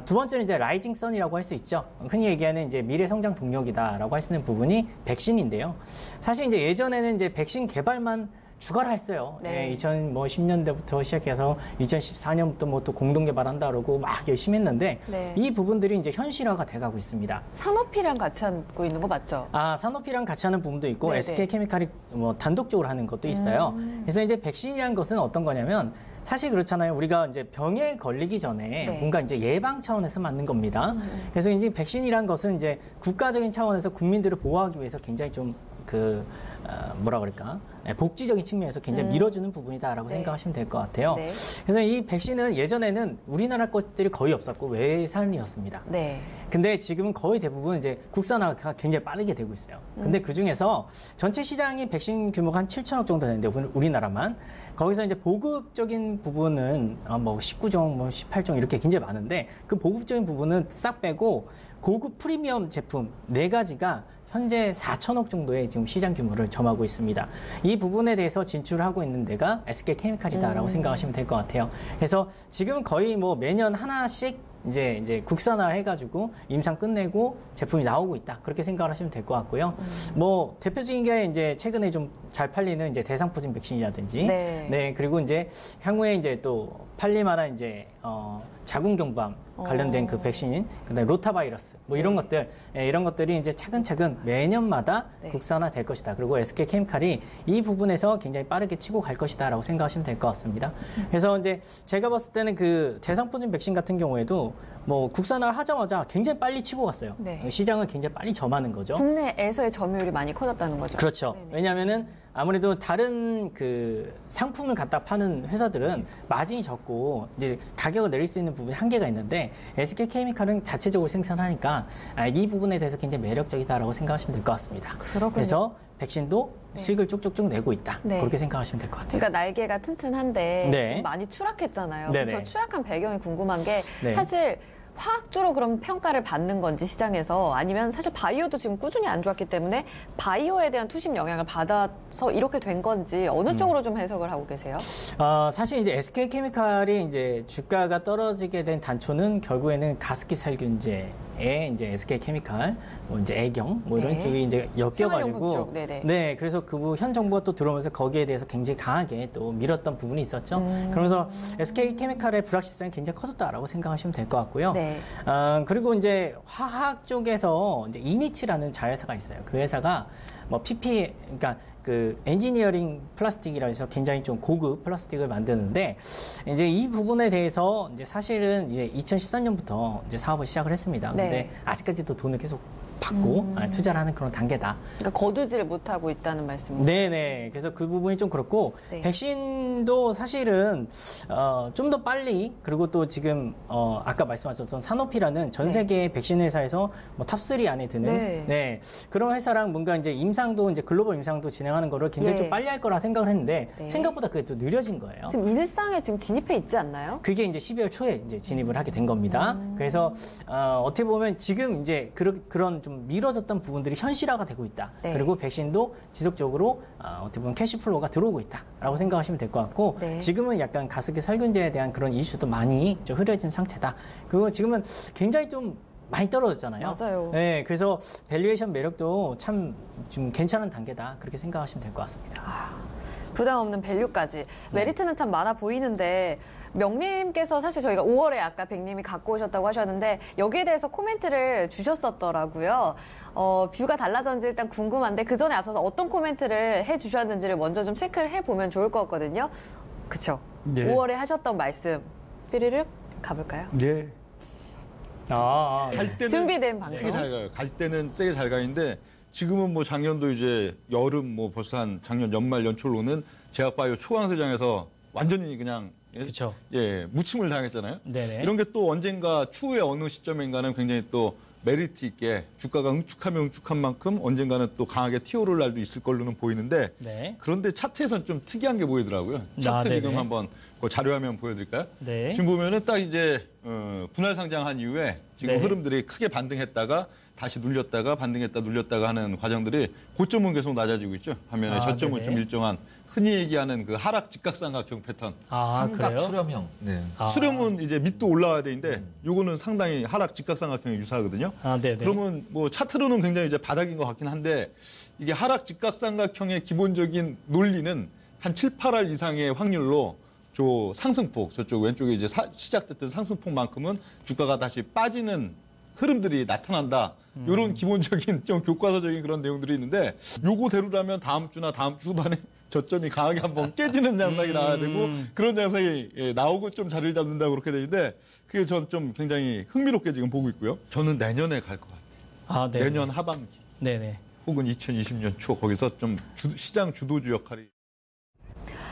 두 번째는 이제 라이징 선이라고 할 수 있죠. 흔히 얘기하는 이제 미래 성장 동력이다라고 할 수 있는 부분이 백신인데요. 사실 이제 예전에는 이제 백신 개발만 주가를 했어요. 네. 2010년대부터 시작해서 2014년부터 뭐 또 공동 개발한다 그러고 막 열심히 했는데 네. 이 부분들이 이제 현실화가 돼가고 있습니다. 산업이랑 같이 하고 있는 거 맞죠? 산업이랑 같이 하는 부분도 있고 네네. SK케미칼이 뭐 단독적으로 하는 것도 있어요. 그래서 이제 백신이라는 것은 어떤 거냐면 사실 그렇잖아요. 우리가 이제 병에 걸리기 전에 네. 뭔가 이제 예방 차원에서 맞는 겁니다. 그래서 이제 백신이란 것은 이제 국가적인 차원에서 국민들을 보호하기 위해서 굉장히 좀 뭐라 그럴까? 복지적인 측면에서 굉장히 밀어주는 부분이다라고 네. 생각하시면 될 것 같아요. 네. 그래서 이 백신은 예전에는 우리나라 것들이 거의 없었고 외산이었습니다. 네. 근데 지금은 거의 대부분 이제 국산화가 굉장히 빠르게 되고 있어요. 근데 그 중에서 전체 시장이 백신 규모가 한 7천억 정도 되는데 우리나라만 거기서 이제 보급적인 부분은 뭐 19종, 뭐 18종 이렇게 굉장히 많은데 그 보급적인 부분은 싹 빼고 고급 프리미엄 제품 4가지가 현재 4천억 정도의 지금 시장 규모를 점하고 있습니다. 이 부분에 대해서 진출하고 있는 데가 SK케미칼이다라고 생각하시면 될 것 같아요. 그래서 지금 거의 뭐 매년 하나씩 이제 국산화 해가지고 임상 끝내고 제품이 나오고 있다. 그렇게 생각을 하시면 될 것 같고요. 뭐 대표적인 게 이제 최근에 좀 잘 팔리는 이제 대상포진 백신이라든지, 네. 그리고 이제 향후에 이제 또 팔릴만한 이제 자궁경부암 관련된 그 백신인 그다음에 로타바이러스 뭐 이런 것들 이런 것들이 이제 차근차근 매년마다 네. 국산화 될 것이다. 그리고 SK케미칼이 이 부분에서 굉장히 빠르게 치고 갈 것이다라고 생각하시면 될 것 같습니다. 그래서 이제 제가 봤을 때는 그 대상포진 백신 같은 경우에도 뭐 국산화 하자마자 굉장히 빨리 치고 갔어요. 네. 시장을 굉장히 빨리 점하는 거죠. 국내에서의 점유율이 많이 커졌다는 거죠. 그렇죠. 네네. 왜냐하면은 아무래도 다른 그 상품을 갖다 파는 회사들은 마진이 적고 이제 가격을 내릴 수 있는 부분이 한계가 있는데 SK케미칼은 자체적으로 생산하니까 이 부분에 대해서 굉장히 매력적이다라고 생각하시면 될 것 같습니다. 그렇군요. 그래서 백신도 수익을 쭉쭉쭉 내고 있다. 네. 그렇게 생각하시면 될 것 같아요. 그러니까 날개가 튼튼한데 네. 지금 많이 추락했잖아요. 네네. 저 추락한 배경이 궁금한 게 네. 사실 화학주로 그럼 평가를 받는 건지 시장에서 아니면 사실 바이오도 지금 꾸준히 안 좋았기 때문에 바이오에 대한 투심 영향을 받아서 이렇게 된 건지 어느 쪽으로 좀 해석을 하고 계세요? 사실 이제 SK케미칼이 이제 주가가 떨어지게 된 단초는 결국에는 가습기 살균제 이제 SK케미칼, 뭐 이제 애경, 뭐 이런 네. 쪽이 이제 엮여가지고, 쪽. 네네. 네, 그래서 현 정부가 또 들어오면서 거기에 대해서 굉장히 강하게 또 밀었던 부분이 있었죠. 그러면서 SK케미칼의 불확실성이 굉장히 커졌다라고 생각하시면 될 것 같고요. 네. 그리고 이제 화학 쪽에서 이제 이니치라는 자회사가 있어요. 그 회사가 뭐 PP, 그러니까 그 엔지니어링 플라스틱이라 해서 굉장히 좀 고급 플라스틱을 만드는데 이제 이 부분에 대해서 이제 사실은 이제 2013년부터 이제 사업을 시작을 했습니다. 네. 근데 아직까지도 돈을 계속 받고 투자를 하는 그런 단계다. 그러니까 거두지를 못하고 있다는 말씀이죠. 네네. 그래서 그 부분이 좀 그렇고 네. 백신도 사실은 좀 더 빨리 그리고 또 지금 아까 말씀하셨던 사노피라는 전 세계 백신 회사에서 뭐 탑3 안에 드는 네. 그런 회사랑 뭔가 이제 임상도 이제 글로벌 임상도 진행하는 거를 굉장히 좀 빨리 할 거라 생각을 했는데 생각보다 그게 또 느려진 거예요. 지금 일상에 지금 진입해 있지 않나요? 그게 이제 12월 초에 이제 진입을 하게 된 겁니다. 그래서 어떻게 보면 지금 이제 그런 좀 미뤄졌던 부분들이 현실화가 되고 있다. 네. 그리고 백신도 지속적으로 어떻게 보면 캐시플로우가 들어오고 있다라고 생각하시면 될 것 같고 네. 지금은 약간 가습기 살균제에 대한 그런 이슈도 많이 좀 흐려진 상태다. 그리고 지금은 굉장히 좀 많이 떨어졌잖아요. 맞아요. 네, 그래서 밸류에이션 매력도 참 좀 괜찮은 단계다. 그렇게 생각하시면 될 것 같습니다. 부담 없는 밸류까지. 메리트는 참 많아 보이는데 명님께서 사실 저희가 5월에 아까 백님이 갖고 오셨다고 하셨는데 여기에 대해서 코멘트를 주셨었더라고요. 뷰가 달라졌는지 일단 궁금한데 그 전에 앞서서 어떤 코멘트를 해주셨는지를 먼저 좀 체크를 해보면 좋을 것 같거든요. 그쵸? 네. 5월에 하셨던 말씀 삐르륵 가볼까요? 네. 갈 때는 준비된 방송. 세게 잘 가요. 갈 때는 세게 잘 가는데 지금은 뭐 작년도 이제 여름 뭐 벌써 한 작년 연말 연초로는 제약바이오 초강세장에서 완전히 그냥 그쵸. 무침을 당했잖아요. 네네. 이런 게 또 언젠가 추후에 어느 시점인가는 굉장히 또 메리트 있게 주가가 응축하면 응축한 만큼 언젠가는 또 강하게 튀어오를 날도 있을 걸로는 보이는데 네. 그런데 차트에선 좀 특이한 게 보이더라고요. 차트 네네. 지금 한번 그 자료화면 보여드릴까요? 네. 지금 보면은 딱 이제 분할 상장한 이후에 지금 네. 흐름들이 크게 반등했다가 다시 눌렸다가 반등했다 눌렸다가 하는 과정들이 고점은 계속 낮아지고 있죠. 반면에 저점은 네네. 좀 일정한 흔히 얘기하는 그 하락 직각삼각형 패턴. 그래요? 삼각 수렴형. 네. 수렴은 이제 밑도 올라와야 되는데 요거는 상당히 하락 직각삼각형에 유사하거든요. 네네. 그러면 뭐 차트로는 굉장히 이제 바닥인 것 같긴 한데 이게 하락 직각삼각형의 기본적인 논리는 한 7, 8할 이상의 확률로 저 상승폭 저쪽 왼쪽에 이제 시작됐던 상승폭만큼은 주가가 다시 빠지는 흐름들이 나타난다. 이런 기본적인 좀 교과서적인 그런 내용들이 있는데 요거대로라면 다음 주나 다음 주 후반에 저점이 강하게 한번 깨지는 양상이 나와야 되고 그런 양상이 나오고 좀 자리를 잡는다고 그렇게 되는데 그게 전 좀 굉장히 흥미롭게 지금 보고 있고요. 저는 내년에 갈 것 같아요. 네네. 내년 하반기 네네. 혹은 2020년 초 거기서 좀 시장 주도주 역할이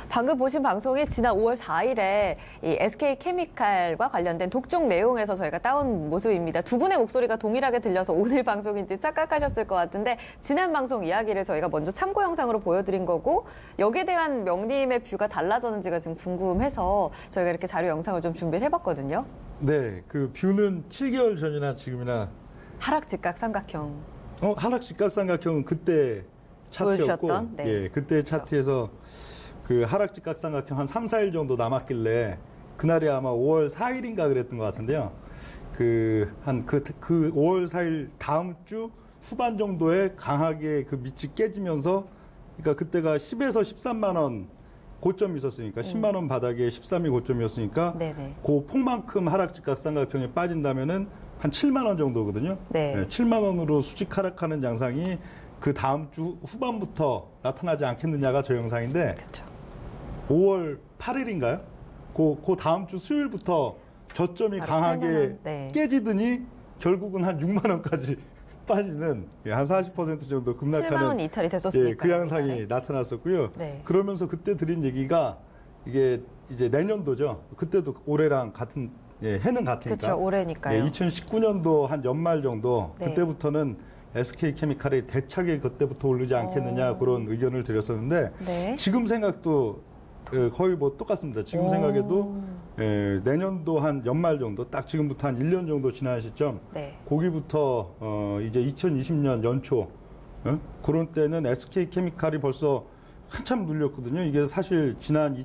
방금 보신 방송이 지난 5월 4일에 이 SK케미칼과 관련된 독종 내용에서 저희가 따온 모습입니다. 두 분의 목소리가 동일하게 들려서 오늘 방송인지 착각하셨을 것 같은데 지난 방송 이야기를 저희가 먼저 참고 영상으로 보여드린 거고 여기에 대한 명님의 뷰가 달라졌는지가 지금 궁금해서 저희가 이렇게 자료 영상을 좀 준비를 해봤거든요. 네, 그 뷰는 7개월 전이나 지금이나 하락 직각 삼각형. 하락 직각삼각형은 그때 차트였고, 보여주셨던? 네. 예, 그때 차트에서 그 하락 직각삼각형 한 3, 4일 정도 남았길래 그날이 아마 5월 4일인가 그랬던 것 같은데요. 그 5월 4일 다음 주 후반 정도에 강하게 그 밑이 깨지면서 그러니까 그때가 10에서 13만 원 고점이 있었으니까 10만 원 바닥에 13이 고점이었으니까 네네. 그 폭만큼 하락 직각삼각형에 빠진다면은 한 7만 원 정도거든요. 네. 7만 원으로 수직 하락하는 양상이 그 다음 주 후반부터 나타나지 않겠느냐가 저 영상인데 그렇죠. 5월 8일인가요? 그 다음 주 수요일부터 저점이 바로 강하게 8만 원. 네. 깨지더니 결국은 한 6만 원까지 빠지는 한 40% 정도 급락하는 7만 원 이탈이 됐었으니까요. 그 양상이 네. 나타났었고요. 네. 그러면서 그때 드린 얘기가 이게 이제 내년도죠. 그때도 올해랑 같은 해는 같으니까. 그렇죠. 올해니까요. 2019년도 한 연말 정도 네. 그때부터는 SK케미칼이 대차게 그때부터 오르지 않겠느냐 그런 의견을 드렸었는데 네. 지금 생각도 거의 뭐 똑같습니다. 지금 생각에도 내년도 한 연말 정도 딱 지금부터 한 1년 정도 지난 시점 네. 거기부터 이제 2020년 연초 그런 때는 SK케미칼이 벌써 한참 눌렸거든요. 이게 사실 지난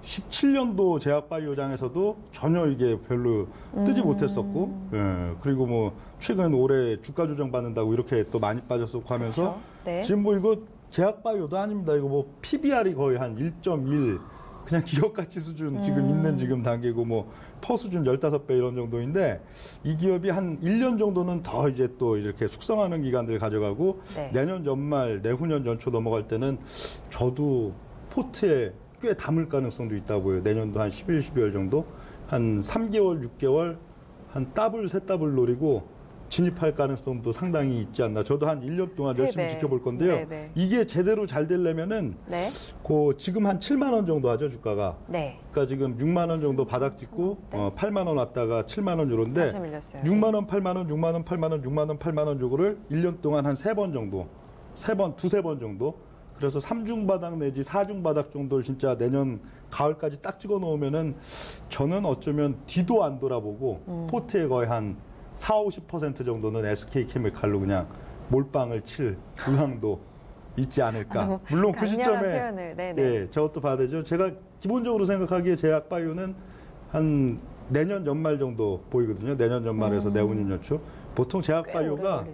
17년도 제약바이오장에서도 전혀 이게 별로 뜨지 못했었고, 예, 그리고 뭐 최근 올해 주가 조정 받는다고 이렇게 또 많이 빠졌었고 하면서 그렇죠. 네. 지금 뭐 이거 제약바이오도 아닙니다. 이거 뭐 PBR이 거의 한 1.1 그냥 기업가치 수준 지금 있는 지금 단계고 뭐 퍼 수준 15배 이런 정도인데 이 기업이 한 1년 정도는 더 이제 또 이렇게 숙성하는 기간들을 가져가고 네. 내년 연말, 내후년 연초 넘어갈 때는 저도 포트에 꽤 담을 가능성도 있다고 보여요. 내년도 한 11, 12월 정도 한 3개월, 6개월 한 더블, 세 더블 노리고 진입할 가능성도 상당히 있지 않나. 저도 한 1년 동안 열심히 지켜볼 건데요. 네네. 이게 제대로 잘 되려면은 네. 지금 한 7만 원 정도 하죠, 주가가. 네. 그러니까 지금 6만 원 정도 바닥 찍고 8만 원 왔다가 7만 원 요런데 다시 밀렸어요. 6만 원, 8만 원, 6만 원, 8만 원, 6만 원, 8만 원 요거를 1년 동안 한 3번 정도. 두세 번 정도. 그래서 3중 바닥 내지 4중 바닥 정도를 진짜 내년 가을까지 딱 찍어 놓으면은 저는 어쩌면 뒤도 안 돌아보고 포트에 거의 한 40~50% 정도는 SK케미칼로 그냥 몰빵을 칠 의향도 있지 않을까. 물론 그 시점에 예, 저것도 봐야 되죠. 제가 기본적으로 생각하기에 제약바이오는 한 내년 연말 정도 보이거든요. 내년 연말에서 내후년 연초. 보통 제약바이오가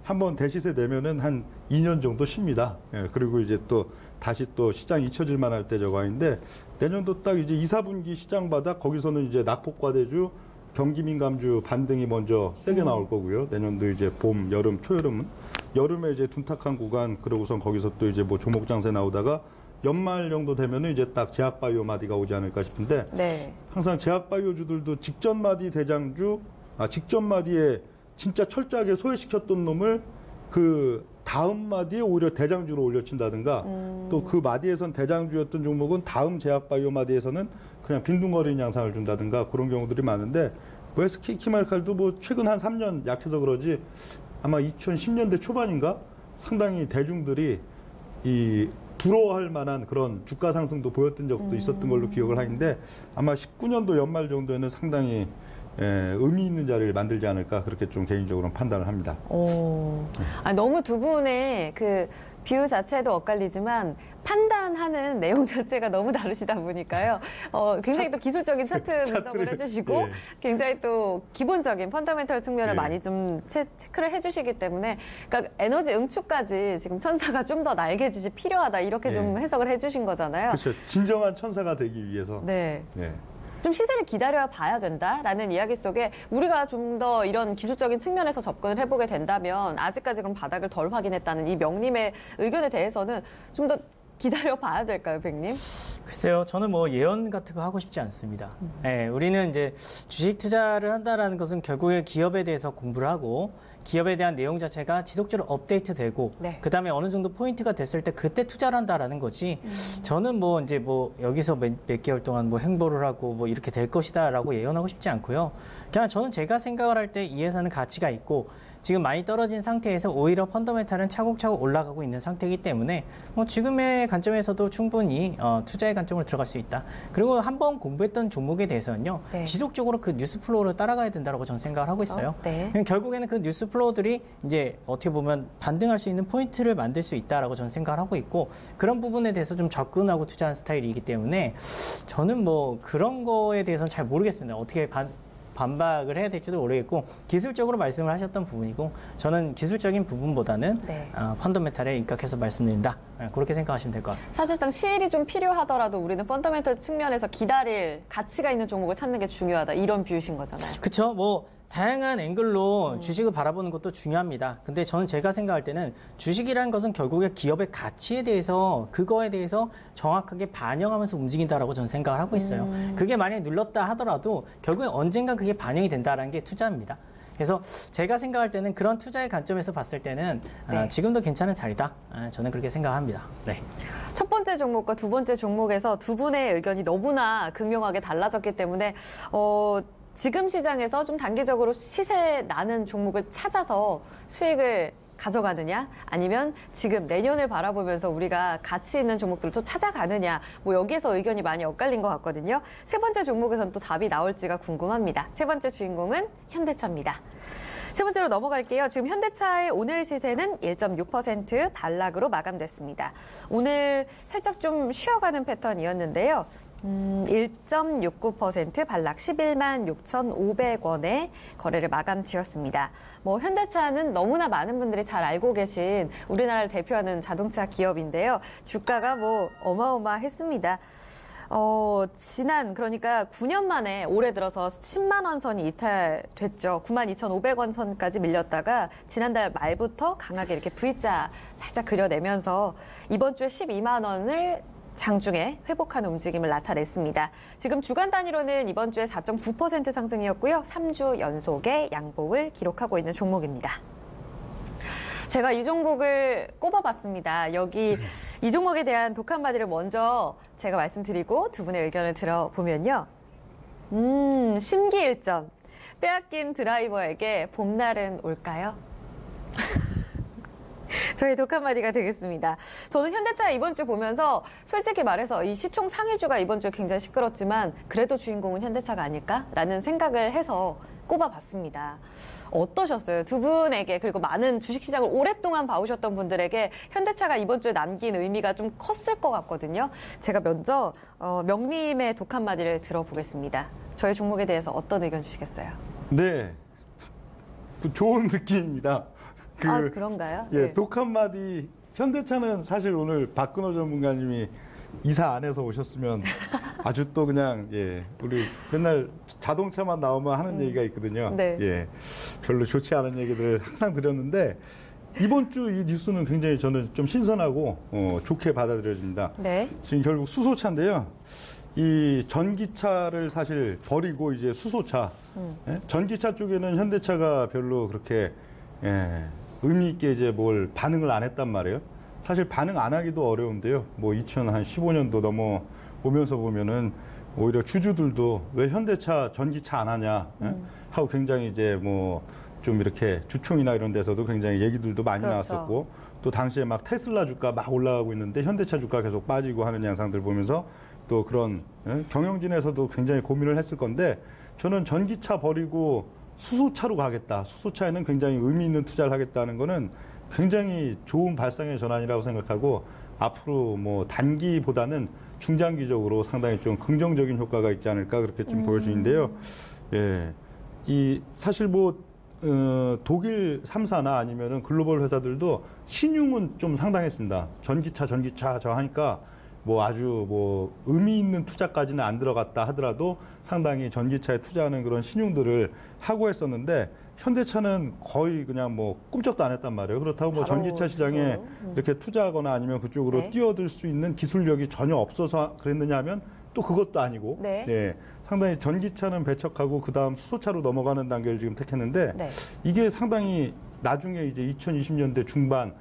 한번 대시세 내면은 한 2년 정도 쉽니다. 예, 그리고 이제 또 다시 또 시장 잊혀질 만할 때 저거 아닌데 내년도 딱 이제 2, 4분기 시장 바닥 거기서는 이제 낙폭과대주 경기 민감주 반등이 먼저 세게 나올 거고요. 내년도 이제 봄, 여름, 초여름은 여름에 이제 둔탁한 구간 그러고선 거기서 또 이제 뭐 조목 장세 나오다가 연말 정도 되면은 이제 딱 제약바이오 마디가 오지 않을까 싶은데 네. 항상 제약바이오주들도 직전 마디 대장주, 직전 마디에 진짜 철저하게 소외시켰던 놈을 그 다음 마디에 오히려 대장주로 올려친다든가 또 그 마디에선 대장주였던 종목은 다음 제약바이오 마디에서는 그냥 빈둥거리는 양상을 준다든가 그런 경우들이 많은데 SK케미칼도 뭐 최근 한 3년 약해서 그러지 아마 2010년대 초반인가 상당히 대중들이 이 부러워할 만한 그런 주가 상승도 보였던 적도 있었던 걸로 기억을 하는데 아마 19년도 연말 정도에는 상당히 의미 있는 자리를 만들지 않을까 그렇게 좀 개인적으로는 판단을 합니다. 너무 두 분의 그 뷰 자체도 엇갈리지만 판단하는 내용 자체가 너무 다르시다 보니까요. 굉장히 또 기술적인 차트 분석을 해주시고 예. 굉장히 또 기본적인 펀더멘털 측면을 예. 많이 좀 체크를 해주시기 때문에 그러니까 에너지 응축까지 지금 천사가 좀 더 날개짓이 필요하다 이렇게 좀 해석을 해주신 거잖아요. 그렇죠. 진정한 천사가 되기 위해서. 네. 네. 좀 시세를 기다려 봐야 된다라는 이야기 속에 우리가 좀 더 이런 기술적인 측면에서 접근을 해보게 된다면 아직까지 그럼 바닥을 덜 확인했다는 이 명님의 의견에 대해서는 좀 더 기다려 봐야 될까요, 백님? 글쎄요, 저는 뭐 예언 같은 거 하고 싶지 않습니다. 네, 우리는 이제 주식 투자를 한다라는 것은 결국에 기업에 대해서 공부를 하고 기업에 대한 내용 자체가 지속적으로 업데이트되고 네. 그다음에 어느 정도 포인트가 됐을 때 그때 투자를 한다라는 거지. 저는 뭐 이제 뭐 여기서 몇 개월 동안 뭐 행보를 하고 뭐 이렇게 될 것이다라고 예언하고 싶지 않고요. 그냥 저는 제가 생각을 할 때 이 회사는 가치가 있고 지금 많이 떨어진 상태에서 오히려 펀더멘탈은 차곡차곡 올라가고 있는 상태이기 때문에 뭐 지금의 관점에서도 충분히 투자의 관점으로 들어갈 수 있다. 그리고 한번 공부했던 종목에 대해서는요. 네. 지속적으로 그 뉴스 플로우를 따라가야 된다고 저는 생각을 하고 있어요. 네. 결국에는 그 뉴스 플로우들이 이제 어떻게 보면 반등할 수 있는 포인트를 만들 수 있다라고 저는 생각을 하고 있고 그런 부분에 대해서 좀 접근하고 투자하는 스타일이기 때문에 저는 뭐 그런 거에 대해서는 잘 모르겠습니다. 어떻게 반박을 해야 될지도 모르겠고 기술적으로 말씀을 하셨던 부분이고 저는 기술적인 부분보다는 네. 펀더멘탈에 입각해서 말씀드린다. 그렇게 생각하시면 될 것 같습니다. 사실상 시일이 좀 필요하더라도 우리는 펀더멘털 측면에서 기다릴 가치가 있는 종목을 찾는 게 중요하다. 이런 뷰이신 거잖아요. 그렇죠. 뭐 다양한 앵글로 주식을 바라보는 것도 중요합니다. 근데 저는 제가 생각할 때는 주식이라는 것은 결국에 기업의 가치에 대해서 그거에 대해서 정확하게 반영하면서 움직인다라고 저는 생각을 하고 있어요. 그게 만약에 눌렀다 하더라도 결국에 언젠가 그게 반영이 된다라는 게 투자입니다. 그래서 제가 생각할 때는 그런 투자의 관점에서 봤을 때는 네. 지금도 괜찮은 자리다. 저는 그렇게 생각합니다. 네. 첫 번째 종목과 두 번째 종목에서 두 분의 의견이 너무나 극명하게 달라졌기 때문에 지금 시장에서 좀 단기적으로 시세 나는 종목을 찾아서 수익을 가져가느냐 아니면 지금 내년을 바라보면서 우리가 가치 있는 종목들을 또 찾아가느냐 뭐 여기에서 의견이 많이 엇갈린 것 같거든요. 세 번째 종목에서는 또 답이 나올지가 궁금합니다. 세 번째 주인공은 현대차입니다. 세 번째로 넘어갈게요. 지금 현대차의 오늘 시세는 1.6% 반락으로 마감됐습니다. 오늘 살짝 좀 쉬어가는 패턴이었는데요. 1.69% 반락 11만 6,500원에 거래를 마감 지었습니다. 뭐 현대차는 너무나 많은 분들이 잘 알고 계신 우리나라를 대표하는 자동차 기업인데요. 주가가 뭐 어마어마했습니다. 그러니까 9년 만에 올해 들어서 10만 원 선이 이탈됐죠. 92,500원 선까지 밀렸다가 지난달 말부터 강하게 이렇게 V자 살짝 그려내면서 이번 주에 12만 원을 장중에 회복하는 움직임을 나타냈습니다. 지금 주간 단위로는 이번 주에 4.9% 상승이었고요. 3주 연속의 양봉을 기록하고 있는 종목입니다. 제가 이 종목을 꼽아봤습니다. 여기 이 종목에 대한 독 한마디를 먼저 제가 말씀드리고 두 분의 의견을 들어보면요. 심기일전. 빼앗긴 드라이버에게 봄날은 올까요? 저희 독 한마디가 되겠습니다. 저는 현대차 이번 주 보면서 솔직히 말해서 이 시총 상위주가 이번 주에 굉장히 시끄럽지만 그래도 주인공은 현대차가 아닐까라는 생각을 해서 꼽아봤습니다. 어떠셨어요? 두 분에게 그리고 많은 주식시장을 오랫동안 봐오셨던 분들에게 현대차가 이번 주에 남긴 의미가 좀 컸을 것 같거든요. 제가 먼저 명님의 독 한마디를 들어보겠습니다. 저희 종목에 대해서 어떤 의견 주시겠어요? 네, 좋은 느낌입니다. 그런가요? 예, 네. 독 한마디. 현대차는 사실 오늘 박근호 전문가님이 이사 안 해서 오셨으면 아주 또 그냥 우리 맨날 자동차만 나오면 하는 얘기가 있거든요. 네. 예, 별로 좋지 않은 얘기들을 항상 드렸는데 이번 주 이 뉴스는 굉장히 저는 좀 신선하고 좋게 받아들여집니다. 네. 지금 결국 수소차인데요. 이 전기차를 사실 버리고 이제 수소차. 전기차 쪽에는 현대차가 별로 그렇게 의미 있게 이제 뭘 반응을 안 했단 말이에요. 사실 반응 안 하기도 어려운데요. 뭐 2015년도 넘어오면서 보면은 오히려 주주들도 왜 현대차 전기차 안 하냐 하고 굉장히 이제 뭐 좀 이렇게 주총이나 이런 데서도 굉장히 얘기들도 많이 그렇죠. 나왔었고 또 당시에 막 테슬라 주가 막 올라가고 있는데 현대차 주가 계속 빠지고 하는 양상들 보면서 또 그런 경영진에서도 굉장히 고민을 했을 건데 저는 전기차 버리고 수소차로 가겠다. 수소차에는 굉장히 의미 있는 투자를 하겠다는 거는 굉장히 좋은 발상의 전환이라고 생각하고 앞으로 뭐 단기보다는 중장기적으로 상당히 좀 긍정적인 효과가 있지 않을까 그렇게 좀 보여지는데요. 예. 이 사실 뭐 독일 3사나 아니면은 글로벌 회사들도 신용은 좀 상당했습니다. 전기차 저 하니까 뭐 아주 뭐 의미 있는 투자까지는 안 들어갔다 하더라도 상당히 전기차에 투자하는 그런 신용들을 하고 했었는데 현대차는 거의 그냥 뭐 꿈쩍도 안 했단 말이에요. 그렇다고 뭐 전기차 시장에 이렇게 투자하거나 아니면 그쪽으로 네. 뛰어들 수 있는 기술력이 전혀 없어서 그랬느냐 하면 또 그것도 아니고 네. 예, 상당히 전기차는 배척하고 그다음 수소차로 넘어가는 단계를 지금 택했는데 네. 이게 상당히 나중에 이제 2020년대 중반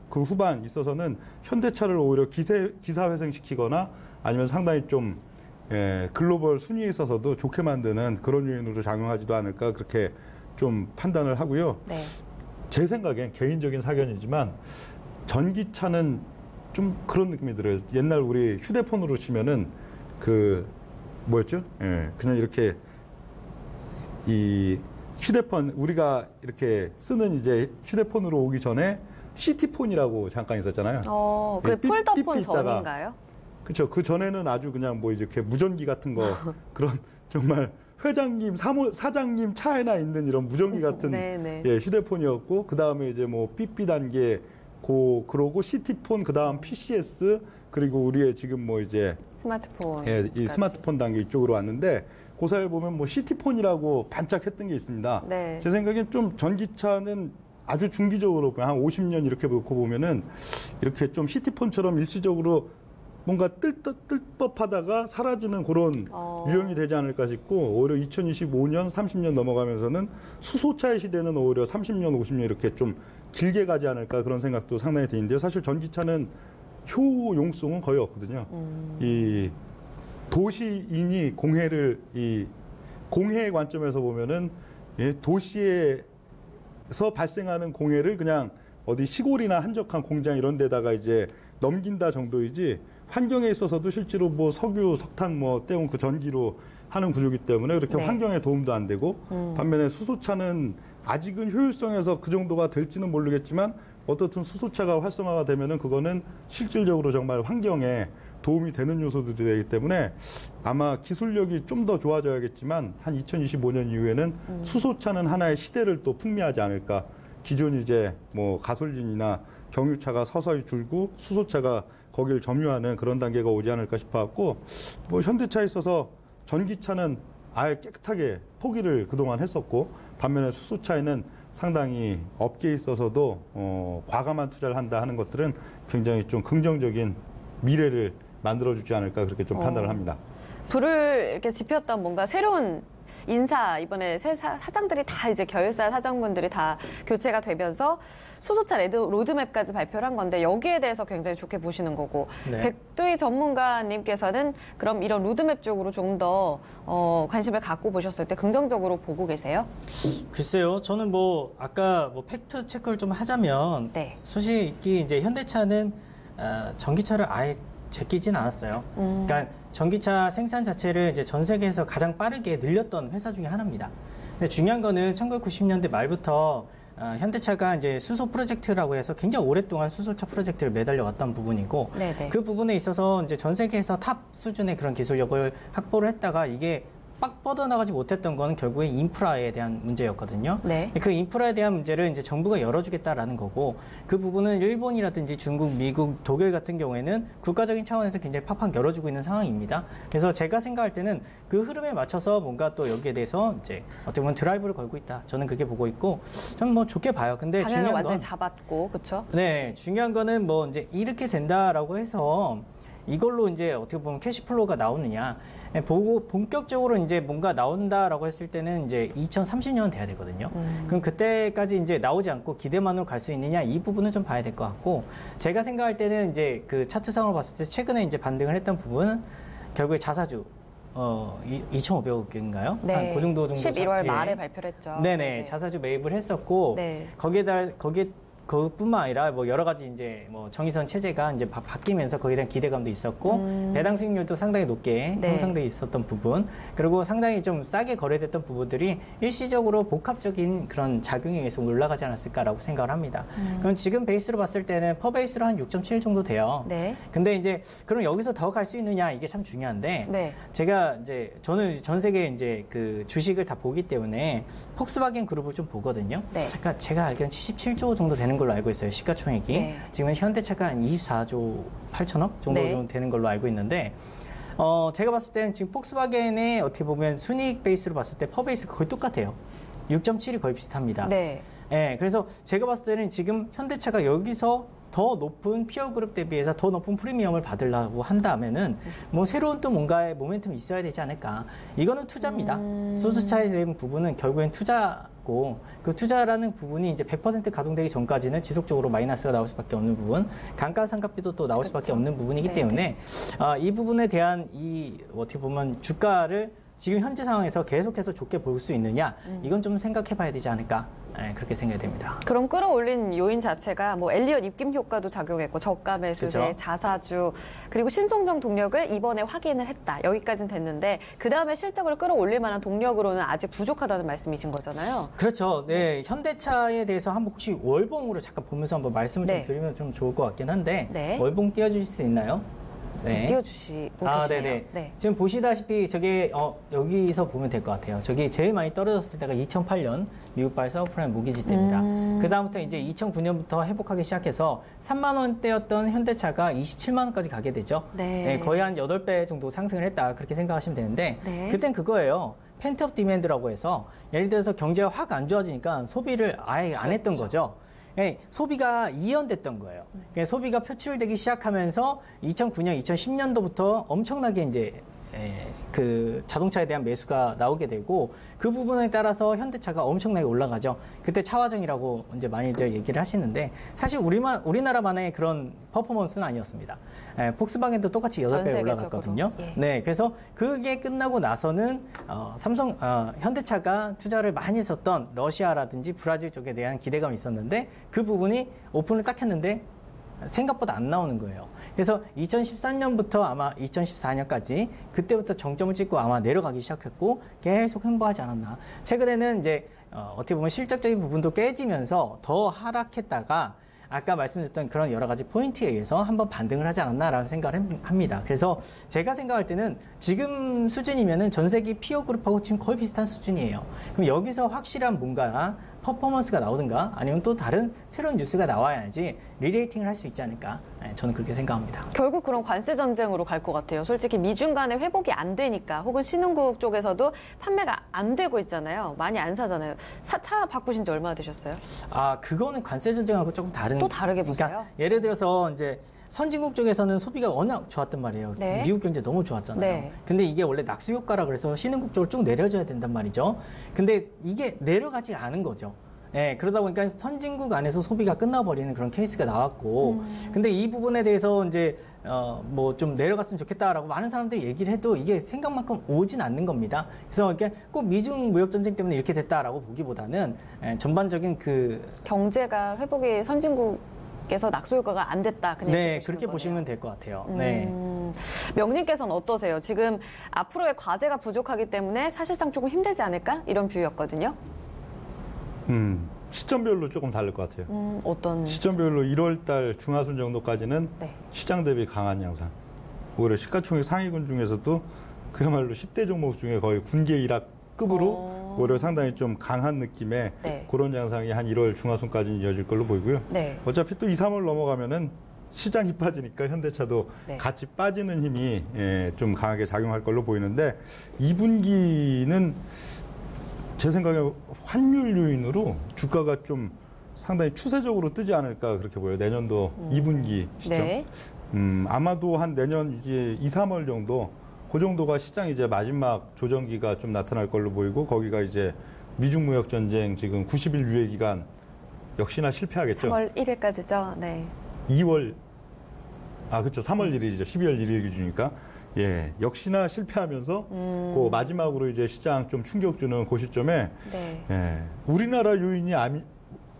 그 후반 있어서는 현대차를 오히려 기사회생시키거나 아니면 상당히 좀 글로벌 순위에 있어서도 좋게 만드는 그런 요인으로 작용하지도 않을까 그렇게 좀 판단을 하고요. 네. 제 생각엔 개인적인 사견이지만 전기차는 좀 그런 느낌이 들어요. 옛날 우리 휴대폰으로 치면은 그 뭐였죠? 그냥 이렇게 이 휴대폰 우리가 이렇게 쓰는 이제 휴대폰으로 오기 전에 시티폰이라고 잠깐 있었잖아요. 그 폴더폰 삐삐 있다가. 전인가요? 그렇죠. 그 전에는 아주 그냥 뭐 이렇게 무전기 같은 거 그런 정말 회장님, 사장님 차에나 있는 이런 무전기 같은 휴대폰이었고 그 다음에 이제 뭐 삐삐 단계 그러고 시티폰 그 다음 PCS 그리고 우리의 지금 뭐 이제 스마트폰. 이 스마트폰 단계 이쪽으로 왔는데 그 사이에 보면 뭐 시티폰이라고 반짝했던 게 있습니다. 네. 제 생각엔 좀 전기차는 아주 중기적으로 한 50년 이렇게 놓고 보면은 이렇게 좀 시티폰처럼 일시적으로 뭔가 뜰법하다가 사라지는 그런 유형이 되지 않을까 싶고 오히려 2025년, 30년 넘어가면서는 수소차의 시대는 오히려 30년, 50년 이렇게 좀 길게 가지 않을까 그런 생각도 상당히 드는데요. 사실 전기차는 효용성은 거의 없거든요. 이 도시인이 공해를 이 공해의 관점에서 보면은 도시에서 발생하는 공해를 그냥 어디 시골이나 한적한 공장 이런 데다가 이제 넘긴다 정도이지 환경에 있어서도 실제로 뭐 석유, 석탄 뭐 떼온 그 전기로 하는 구조이기 때문에 그렇게 환경에 도움도 안 되고 반면에 수소차는 아직은 효율성에서 그 정도가 될지는 모르겠지만 어떻든 수소차가 활성화가 되면은 그거는 실질적으로 정말 환경에 도움이 되는 요소들이 되기 때문에 아마 기술력이 좀 더 좋아져야겠지만 한 2025년 이후에는 수소차는 하나의 시대를 또 풍미하지 않을까. 기존 이제 뭐 가솔린이나 경유차가 서서히 줄고 수소차가 거기를 점유하는 그런 단계가 오지 않을까 싶어갖고 뭐 현대차에 있어서 전기차는 아예 깨끗하게 포기를 그동안 했었고 반면에 수소차에는 상당히 업계에 있어서도 과감한 투자를 한다 하는 것들은 굉장히 좀 긍정적인 미래를 만들어주지 않을까 그렇게 좀 판단을 합니다. 불을 이렇게 지폈던 뭔가 새로운 인사 이번에 새 사장들이 다 이제 계열사 사장분들이 다 교체가 되면서 수소차 로드맵까지 발표를 한 건데 여기에 대해서 굉장히 좋게 보시는 거고 네. 백두희 전문가님께서는 그럼 이런 로드맵 쪽으로 좀 더 관심을 갖고 보셨을 때 긍정적으로 보고 계세요? 글쎄요, 저는 뭐 아까 뭐 팩트 체크를 좀 하자면 네. 솔직히 이제 현대차는 전기차를 아예 제끼진 않았어요. 그러니까 전기차 생산 자체를 이제 전 세계에서 가장 빠르게 늘렸던 회사 중에 하나입니다. 근데 중요한 거는 1990년대 말부터 현대차가 이제 수소 프로젝트라고 해서 굉장히 오랫동안 수소차 프로젝트를 매달려 왔던 부분이고 네네. 그 부분에 있어서 이제 전 세계에서 탑 수준의 그런 기술력을 확보를 했다가 이게 빡 뻗어나가지 못했던 거는 결국에 인프라에 대한 문제였거든요. 네. 그 인프라에 대한 문제를 이제 정부가 열어주겠다라는 거고 그 부분은 일본이라든지 중국, 미국, 독일 같은 경우에는 국가적인 차원에서 굉장히 팍팍 열어주고 있는 상황입니다. 그래서 제가 생각할 때는 그 흐름에 맞춰서 뭔가 또 여기에 대해서 이제 어떻게 보면 드라이브를 걸고 있다. 저는 그렇게 보고 있고 저는 뭐 좋게 봐요. 근데 방향을 중요한 완전히 건 잡았고 그렇죠? 네, 중요한 거는 뭐 이제 이렇게 된다라고 해서 이걸로 이제 어떻게 보면 캐시플로우가 나오느냐. 보고 본격적으로 이제 뭔가 나온다라고 했을 때는 이제 2030년 돼야 되거든요. 그럼 그때까지 이제 나오지 않고 기대만으로 갈 수 있느냐 이 부분은 좀 봐야 될 것 같고 제가 생각할 때는 이제 그 차트상으로 봤을 때 최근에 이제 반등을 했던 부분은 결국에 자사주 2,500억인가요? 네. 그 정도 11월 예. 말에 발표를 했죠. 네네. 네. 자사주 매입을 했었고 네. 거기에 그뿐만 아니라 뭐 여러 가지 이제 뭐 정의선 체제가 이제 바뀌면서 거기에 대한 기대감도 있었고 배당 수익률도 상당히 높게 네. 형성돼 있었던 부분 그리고 상당히 좀 싸게 거래됐던 부분들이 일시적으로 복합적인 그런 작용에 의해서 올라가지 않았을까라고 생각을 합니다. 그럼 지금 베이스로 봤을 때는 퍼 베이스로 한 6.7 정도 돼요. 네. 근데 이제 그럼 여기서 더 갈 수 있느냐 이게 참 중요한데 네. 제가 이제 저는 전 세계 이제 그 주식을 다 보기 때문에 폭스바겐 그룹을 좀 보거든요. 네. 그러니까 제가 알기로는 77조 정도 되는 걸로 알고 있어요. 시가총액이. 네. 지금 현대차가 한 24조 8천억 정도 네. 되는 걸로 알고 있는데 제가 봤을 때는 지금 폭스바겐의 어떻게 보면 순이익 베이스로 봤을 때 퍼 베이스 거의 똑같아요. 6.7이 거의 비슷합니다. 네. 네, 그래서 제가 봤을 때는 지금 현대차가 여기서 더 높은 피어 그룹 대비해서 더 높은 프리미엄을 받으려고 한다면은 뭐 새로운 또 뭔가의 모멘텀이 있어야 되지 않을까. 이거는 투자입니다. 수소차에 대한 부분은 결국엔 투자고 그 투자라는 부분이 이제 100% 가동되기 전까지는 지속적으로 마이너스가 나올 수밖에 없는 부분, 감가상각비도 또 나올 수밖에 없는 부분이기 네. 때문에 이 부분에 대한 이 어떻게 보면 주가를 지금 현재 상황에서 계속해서 좋게 볼 수 있느냐 이건 좀 생각해 봐야 되지 않을까 그렇게 생각이 됩니다. 그럼 끌어올린 요인 자체가 뭐 엘리엇 입김 효과도 작용했고 저가 매수세, 그렇죠. 자사주 그리고 신송정 동력을 이번에 확인을 했다. 여기까지는 됐는데 그다음에 실적을 끌어올릴 만한 동력으로는 아직 부족하다는 말씀이신 거잖아요. 그렇죠. 네, 현대차에 대해서 한번 혹시 월봉으로 잠깐 보면서 한번 말씀을 네. 좀 드리면 좀 좋을 것 같긴 한데 네. 월봉 띄워주실 수 있나요? 네. 띄워주시고 계시네요. 네네. 네. 지금 보시다시피 저게 여기서 보면 될 것 같아요. 저기 제일 많이 떨어졌을 때가 2008년 미국발 서브프라임 모기지 때입니다. 그 다음부터 이제 2009년부터 회복하기 시작해서 3만 원대였던 현대차가 27만 원까지 가게 되죠. 네. 거의 한 8배 정도 상승을 했다 그렇게 생각하시면 되는데 네. 그땐 그거예요. 펜트업 디맨드라고 해서 예를 들어서 경제가 확 안 좋아지니까 소비를 아예 안 했던 거죠. 예, 소비가 이연됐던 거예요. 그러니까 소비가 표출되기 시작하면서 2009년, 2010년도부터 엄청나게 이제 그 자동차에 대한 매수가 나오게 되고 그 부분에 따라서 현대차가 엄청나게 올라가죠. 그때 차화정이라고 이제 많이들 얘기를 하시는데 사실 우리나라만의 그런 퍼포먼스는 아니었습니다. 폭스바겐도 똑같이 8배 올라갔거든요. 예. 네, 그래서 그게 끝나고 나서는 현대차가 투자를 많이 했었던 러시아라든지 브라질 쪽에 대한 기대감이 있었는데 그 부분이 오픈을 딱 했는데 생각보다 안 나오는 거예요. 그래서 2013년부터 아마 2014년까지 그때부터 정점을 찍고 아마 내려가기 시작했고 계속 횡보하지 않았나. 최근에는 이제 어떻게 보면 실적적인 부분도 깨지면서 더 하락했다가 아까 말씀드렸던 그런 여러 가지 포인트에 의해서 한번 반등을 하지 않았나라는 생각을 합니다. 그래서 제가 생각할 때는 지금 수준이면은 전 세계 피어 그룹하고 지금 거의 비슷한 수준이에요. 그럼 여기서 확실한 뭔가 퍼포먼스가 나오든가 아니면 또 다른 새로운 뉴스가 나와야지 리레이팅을 할 수 있지 않을까. 저는 그렇게 생각합니다. 결국 그런 관세 전쟁으로 갈 것 같아요. 솔직히 미중 간의 회복이 안 되니까 혹은 신흥국 쪽에서도 판매가 안 되고 있잖아요. 많이 안 사잖아요. 차 바꾸신 지 얼마나 되셨어요? 아, 그거는 관세 전쟁하고 조금 다른. 또 다르게 보세요? 그러니까 예를 들어서 이제 선진국 쪽에서는 소비가 워낙 좋았단 말이에요. 네. 미국 경제 너무 좋았잖아요. 네. 근데 이게 원래 낙수 효과라 그래서 신흥국 쪽으로 쭉 내려져야 된단 말이죠. 근데 이게 내려가지 않은 거죠. 예, 그러다 보니까 선진국 안에서 소비가 끝나버리는 그런 케이스가 나왔고, 근데 이 부분에 대해서 이제, 뭐 좀 내려갔으면 좋겠다라고 많은 사람들이 얘기를 해도 이게 생각만큼 오진 않는 겁니다. 그래서 이렇게 꼭 미중 무역전쟁 때문에 이렇게 됐다라고 보기보다는 전반적인 경제가 회복이 선진국에서 낙수 효과가 안 됐다. 그냥 네, 그렇게 보시면 될 것 같아요. 네. 명님께서는 어떠세요? 지금 앞으로의 과제가 부족하기 때문에 사실상 조금 힘들지 않을까? 이런 뷰였거든요. 시점별로 조금 다를 것 같아요. 어떤? 시점별로 1월 달 중하순 정도까지는 네. 시장 대비 강한 양상. 오히려 시가총액 상위군 중에서도 그야말로 10대 종목 중에 거의 군계 1학급으로 오히려 상당히 좀 강한 느낌의 네. 그런 양상이 한 1월 중하순까지는 이어질 걸로 보이고요. 네. 어차피 또 2, 3월 넘어가면은 시장이 빠지니까 현대차도 네. 같이 빠지는 힘이 좀 강하게 작용할 걸로 보이는데 2분기는 제 생각에 환율 요인으로 주가가 좀 상당히 추세적으로 뜨지 않을까 그렇게 보여요. 내년도 2분기 시점. 네. 아마도 한 내년 이제 2, 3월 정도 그 정도가 시장 이제 마지막 조정기가 좀 나타날 걸로 보이고 거기가 이제 미중 무역 전쟁 지금 90일 유예 기간 역시나 실패하겠죠. 3월 1일까지죠. 네. 2월 그렇죠. 3월 1일이죠. 12월 1일 기준이니까. 예, 역시나 실패하면서 그 마지막으로 이제 시장 좀 충격 주는 그 시점에 네. 예, 우리나라 요인이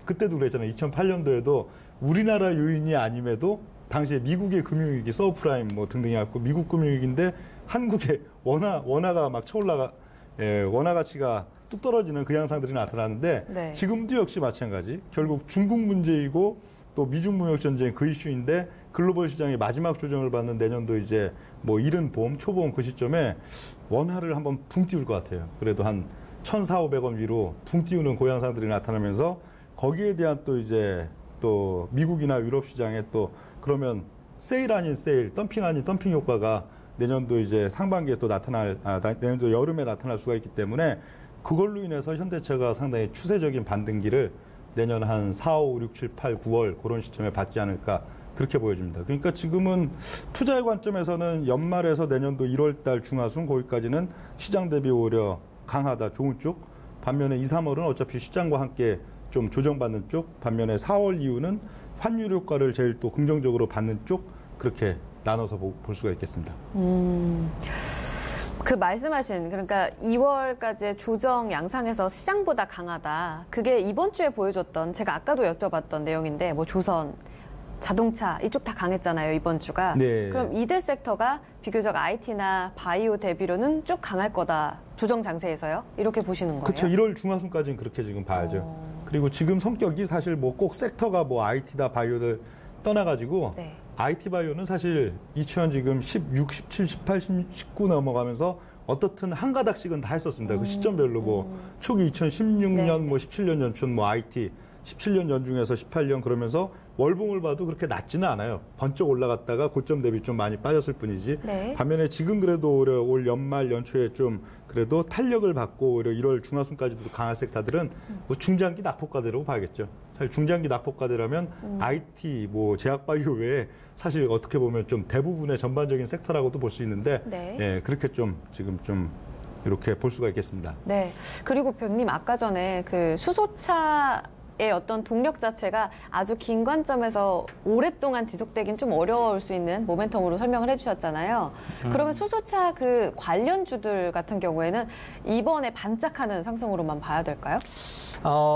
그때도 그랬잖아요. 2008년도에도 우리나라 요인이 아님에도 당시에 미국의 금융위기, 서브프라임 뭐 등등이 갖고 미국 금융위기인데 한국의 원화가 막 쳐올라가 원화 가치가 뚝 떨어지는 그 양상들이 나타나는데 네. 지금도 역시 마찬가지. 결국 중국 문제이고 또 미중 무역 전쟁 그 이슈인데 글로벌 시장이 마지막 조정을 받는 내년도 이제 뭐 이른 봄, 초봄 그 시점에 원화를 한번 붕 띄울 것 같아요. 그래도 한 1,400~1,500원 위로 붕 띄우는 그 양상들이 나타나면서 거기에 대한 또 이제 또 미국이나 유럽 시장에 또 그러면 세일 아닌 세일, 덤핑 아닌 덤핑 효과가 내년도 이제 상반기에 또 내년도 여름에 나타날 수가 있기 때문에 그걸로 인해서 현대차가 상당히 추세적인 반등기를 내년 한 4, 5, 6, 7, 8, 9월 그런 시점에 받지 않을까 그렇게 보여집니다. 그러니까 지금은 투자의 관점에서는 연말에서 내년도 1월 달 중하순 거기까지는 시장 대비 오히려 강하다, 좋은 쪽. 반면에 2, 3월은 어차피 시장과 함께 좀 조정받는 쪽. 반면에 4월 이후는 환율 효과를 제일 또 긍정적으로 받는 쪽. 그렇게 나눠서 볼 수가 있겠습니다. 그 말씀하신 그러니까 2월까지의 조정 양상에서 시장보다 강하다. 그게 이번 주에 보여줬던 제가 아까도 여쭤봤던 내용인데 뭐 조선, 자동차 이쪽 다 강했잖아요, 이번 주가. 네. 그럼 이들 섹터가 비교적 IT나 바이오 대비로는 쭉 강할 거다. 조정 장세에서요? 이렇게 보시는 거예요? 그렇죠. 1월 중하순까지는 그렇게 지금 봐야죠. 그리고 지금 성격이 사실 뭐 꼭 섹터가 뭐 IT다 바이오를 떠나가지고 네. IT 바이오는 사실 2000 지금 16, 17, 18, 19 넘어가면서 어떻든 한 가닥씩은 다 했었습니다. 그 시점별로 뭐 초기 2016년 네. 뭐 17년 연춘 뭐 IT 17년 연중에서 18년 그러면서 월봉을 봐도 그렇게 낮지는 않아요. 번쩍 올라갔다가 고점 대비 좀 많이 빠졌을 뿐이지. 네. 반면에 지금 그래도 올 연말 연초에 좀 그래도 탄력을 받고 오히려 1월 중하순까지도 강한 섹터들은 뭐 중장기 낙폭과대라고 봐야겠죠. 사실 중장기 낙폭과대라면 IT, 뭐 제약바이오 외에 사실 어떻게 보면 좀 대부분의 전반적인 섹터라고도 볼 수 있는데 네. 예, 그렇게 좀 지금 좀 이렇게 볼 수가 있겠습니다. 네. 그리고 병님 아까 전에 그 수소차 의 어떤 동력 자체가 아주 긴 관점에서 오랫동안 지속되긴 좀 어려울 수 있는 모멘텀으로 설명을 해주셨잖아요. 그러면 수소차 그 관련주들 같은 경우에는 이번에 반짝하는 상승으로만 봐야 될까요?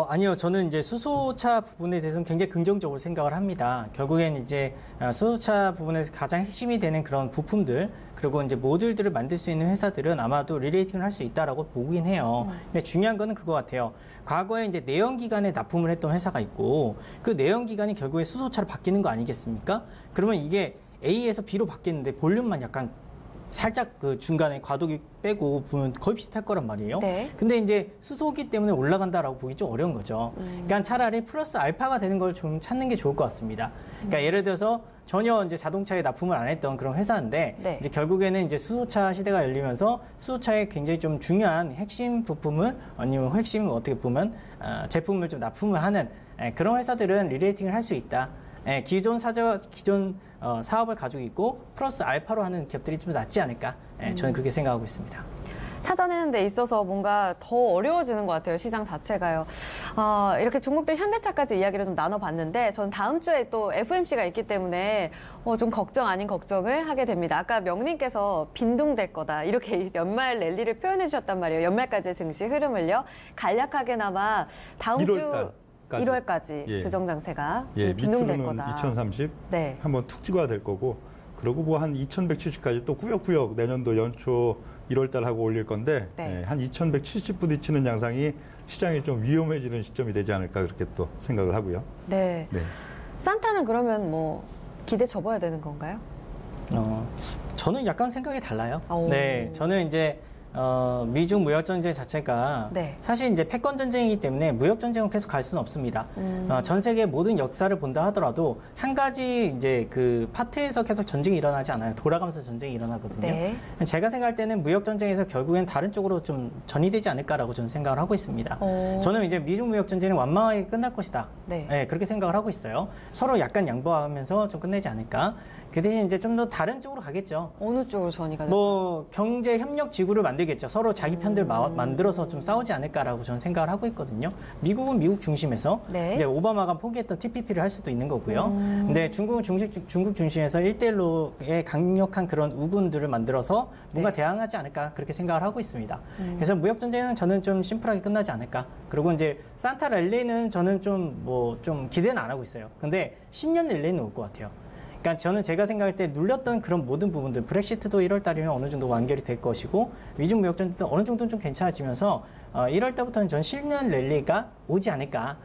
아니요. 저는 이제 수소차 부분에 대해서는 굉장히 긍정적으로 생각을 합니다. 결국엔 이제 수소차 부분에서 가장 핵심이 되는 그런 부품들 그리고 이제 모듈들을 만들 수 있는 회사들은 아마도 리레이팅을 할 수 있다라고 보긴 해요. 근데 중요한 거는 그거 같아요. 과거에 이제 내연기관에 납품을 했던 회사가 있고 그 내연 기관이 결국에 수소차로 바뀌는 거 아니겠습니까? 그러면 이게 A에서 B로 바뀌는데 볼륨만 약간 살짝 그 중간에 과도기 빼고 보면 거의 비슷할 거란 말이에요. 네. 근데 이제 수소기 때문에 올라간다라고 보기 좀 어려운 거죠. 그러니까 차라리 플러스 알파가 되는 걸 좀 찾는 게 좋을 것 같습니다. 그러니까 예를 들어서 전혀 이제 자동차에 납품을 안 했던 그런 회사인데 네. 이제 결국에는 이제 수소차 시대가 열리면서 수소차에 굉장히 좀 중요한 핵심 부품을 아니면 핵심 어떻게 보면 제품을 좀 납품을 하는 그런 회사들은 리레이팅을 할 수 있다. 기존 사업을 가지고 있고 플러스 알파로 하는 기업들이 좀 낫지 않을까 저는 그렇게 생각하고 있습니다. 찾아내는 데 있어서 뭔가 더 어려워지는 것 같아요. 시장 자체가요. 이렇게 종목들 현대차까지 이야기를 좀 나눠봤는데 전 다음 주에 또 FOMC가 있기 때문에 좀 걱정 아닌 걱정을 하게 됩니다. 아까 명님께서 빈둥댈 거다 이렇게 연말 랠리를 표현해 주셨단 말이에요. 연말까지의 증시 흐름을요. 간략하게나마 다음 주 1월까지 예. 조정장세가 예, 빈둥댈 밑으로는 거다. 2030 네. 한번 툭 찍어야 될 거고 그러고 뭐 한 2170까지 또 꾸역꾸역 내년도 연초 1월달 하고 올릴 건데 네. 한 2170 부딪히는 양상이 시장이 좀 위험해지는 시점이 되지 않을까 그렇게 또 생각을 하고요. 네. 네. 산타는 그러면 뭐 기대 접어야 되는 건가요? 저는 약간 생각이 달라요. 오. 네, 저는 이제 미중 무역 전쟁 자체가 네. 사실 이제 패권 전쟁이기 때문에 무역 전쟁은 계속 갈 수는 없습니다. 전 세계 모든 역사를 본다 하더라도 한 가지 이제 그 파트에서 계속 전쟁이 일어나지 않아요. 돌아가면서 전쟁이 일어나거든요. 네. 제가 생각할 때는 무역 전쟁에서 결국엔 다른 쪽으로 좀 전이되지 않을까라고 저는 생각을 하고 있습니다. 저는 이제 미중 무역 전쟁은 완만하게 끝날 것이다. 네. 네, 그렇게 생각을 하고 있어요. 서로 약간 양보하면서 좀 끝내지 않을까. 그 대신 이제 좀 더 다른 쪽으로 가겠죠. 어느 쪽으로 전이가 뭐 경제 협력 지구를 만들겠죠. 서로 자기 편들 만들어서 좀 싸우지 않을까라고 저는 생각을 하고 있거든요. 미국은 미국 중심에서 네. 이제 오바마가 포기했던 TPP를 할 수도 있는 거고요. 근데 중국은 중국 중심에서 1대1로의 강력한 그런 우군들을 만들어서 뭔가 네. 대항하지 않을까 그렇게 생각을 하고 있습니다. 그래서 무역 전쟁은 저는 좀 심플하게 끝나지 않을까. 그리고 이제 산타 랠리는 저는 좀 기대는 안 하고 있어요. 근데 10년 랠리는 올 것 같아요. 그러니까 저는 제가 생각할 때 눌렸던 그런 모든 부분들, 브렉시트도 1월 달이면 어느 정도 완결이 될 것이고 미중 무역 전쟁도 어느 정도는 좀 괜찮아지면서 1월 달부터는 전 10년 랠리가 오지 않을까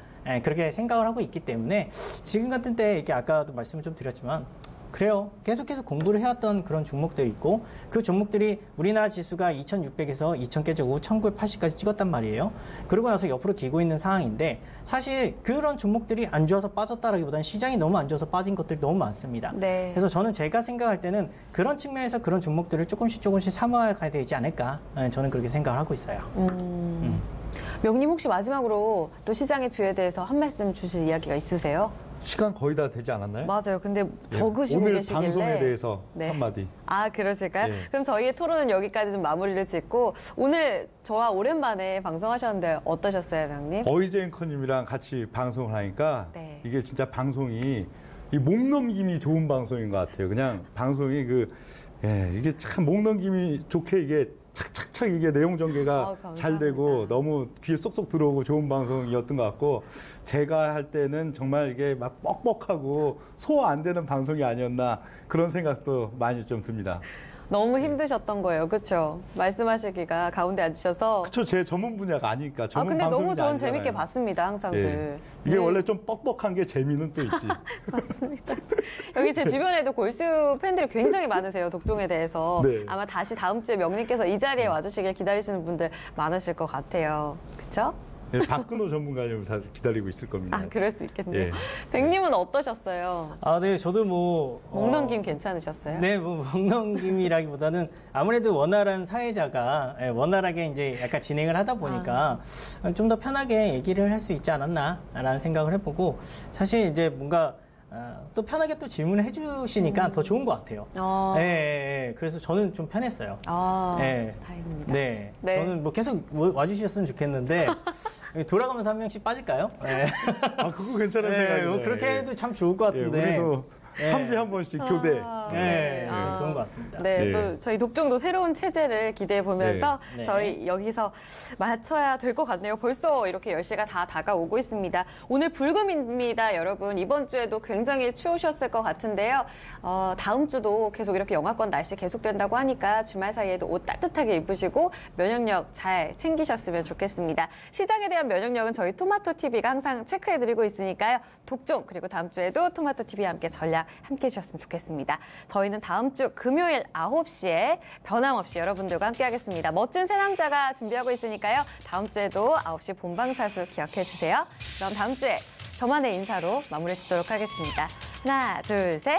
그렇게 생각을 하고 있기 때문에 지금 같은 때 이게 아까도 말씀을 좀 드렸지만 그래요. 계속해서 공부를 해왔던 그런 종목들이 있고 그 종목들이 우리나라 지수가 2600에서 2000 깨지고 1980까지 찍었단 말이에요. 그러고 나서 옆으로 기고 있는 상황인데 사실 그런 종목들이 안 좋아서 빠졌다라기보다는 시장이 너무 안 좋아서 빠진 것들이 너무 많습니다. 네. 그래서 저는 제가 생각할 때는 그런 측면에서 그런 종목들을 조금씩 삼아가야 되지 않을까 저는 그렇게 생각을 하고 있어요. 명님 혹시 마지막으로 또 시장의 뷰에 대해서 한 말씀 주실 이야기가 있으세요? 시간 거의 다 되지 않았나요? 맞아요. 근데 적으시고 오늘 계시길래. 방송에 대해서 네. 한마디. 아, 그러실까요? 네. 그럼 저희의 토론은 여기까지 좀 마무리를 짓고 오늘 저와 오랜만에 방송하셨는데 어떠셨어요, 명님? 어이제 앵커님이랑 같이 방송을 하니까 네. 이게 진짜 방송이 이 목 넘김이 좋은 방송인 것 같아요. 그냥 방송이 이게 참 목 넘김이 좋게 이게 착착착 이게 내용 전개가 잘 되고 너무 귀에 쏙쏙 들어오고 좋은 방송이었던 것 같고 제가 할 때는 정말 이게 막 뻑뻑하고 소화 안 되는 방송이 아니었나 그런 생각도 많이 좀 듭니다. 너무 힘드셨던 거예요. 그렇죠? 말씀하시기가 가운데 앉으셔서. 그렇죠. 제 전문 분야가 아니니까. 전문 근데 너무 방송인이 저는 아니잖아요. 재밌게 봤습니다. 항상 늘. 이게 네. 원래 좀 뻑뻑한 게 재미는 또 있지. 맞습니다. 여기 제 주변에도 골수 팬들이 굉장히 많으세요. 독종에 대해서. 네. 아마 다시 다음 주에 명님께서 이 자리에 와주시길 기다리시는 분들 많으실 것 같아요. 그렇죠? 네, 박근호 전문가님 다 기다리고 있을 겁니다. 아, 그럴 수 있겠네요. 예. 백님은 어떠셨어요? 네, 저도 목넘김 괜찮으셨어요? 네, 목넘김이라기보다는 아무래도 원활한 사회자가 원활하게 이제 약간 진행을 하다 보니까 좀 더 편하게 얘기를 할 수 있지 않았나라는 생각을 해보고 사실 이제 뭔가 또 편하게 또 질문을 해주시니까 더 좋은 것 같아요. 네, 그래서 저는 좀 편했어요. 네. 다행입니다. 네. 네. 저는 뭐 계속 와주셨으면 좋겠는데 돌아가면서 한 명씩 빠질까요? 네. 그거 괜찮은 생각이네요. 그렇게 해도 참 좋을 것 같은데. 우리도 3주에 한 번씩 교대. 네, 좋은 것 같습니다. 네, 또 저희 독종도 새로운 체제를 기대해 보면서 네. 저희 여기서 맞춰야 될 것 같네요. 벌써 이렇게 10시가 다 다가오고 있습니다. 오늘 불금입니다, 여러분. 이번 주에도 굉장히 추우셨을 것 같은데요. 다음 주도 계속 이렇게 영하권 날씨 계속된다고 하니까 주말 사이에도 옷 따뜻하게 입으시고 면역력 잘 챙기셨으면 좋겠습니다. 시장에 대한 면역력은 저희 토마토TV가 항상 체크해드리고 있으니까요. 독종 그리고 다음 주에도 토마토TV와 함께 전략 함께 해주셨으면 좋겠습니다. 저희는 다음 주 금요일 9시에 변함없이 여러분들과 함께 하겠습니다. 멋진 새 남자가 준비하고 있으니까요. 다음 주에도 9시 본방사수 기억해 주세요. 그럼 다음 주에 저만의 인사로 마무리 짓도록 하겠습니다. 하나, 둘, 셋.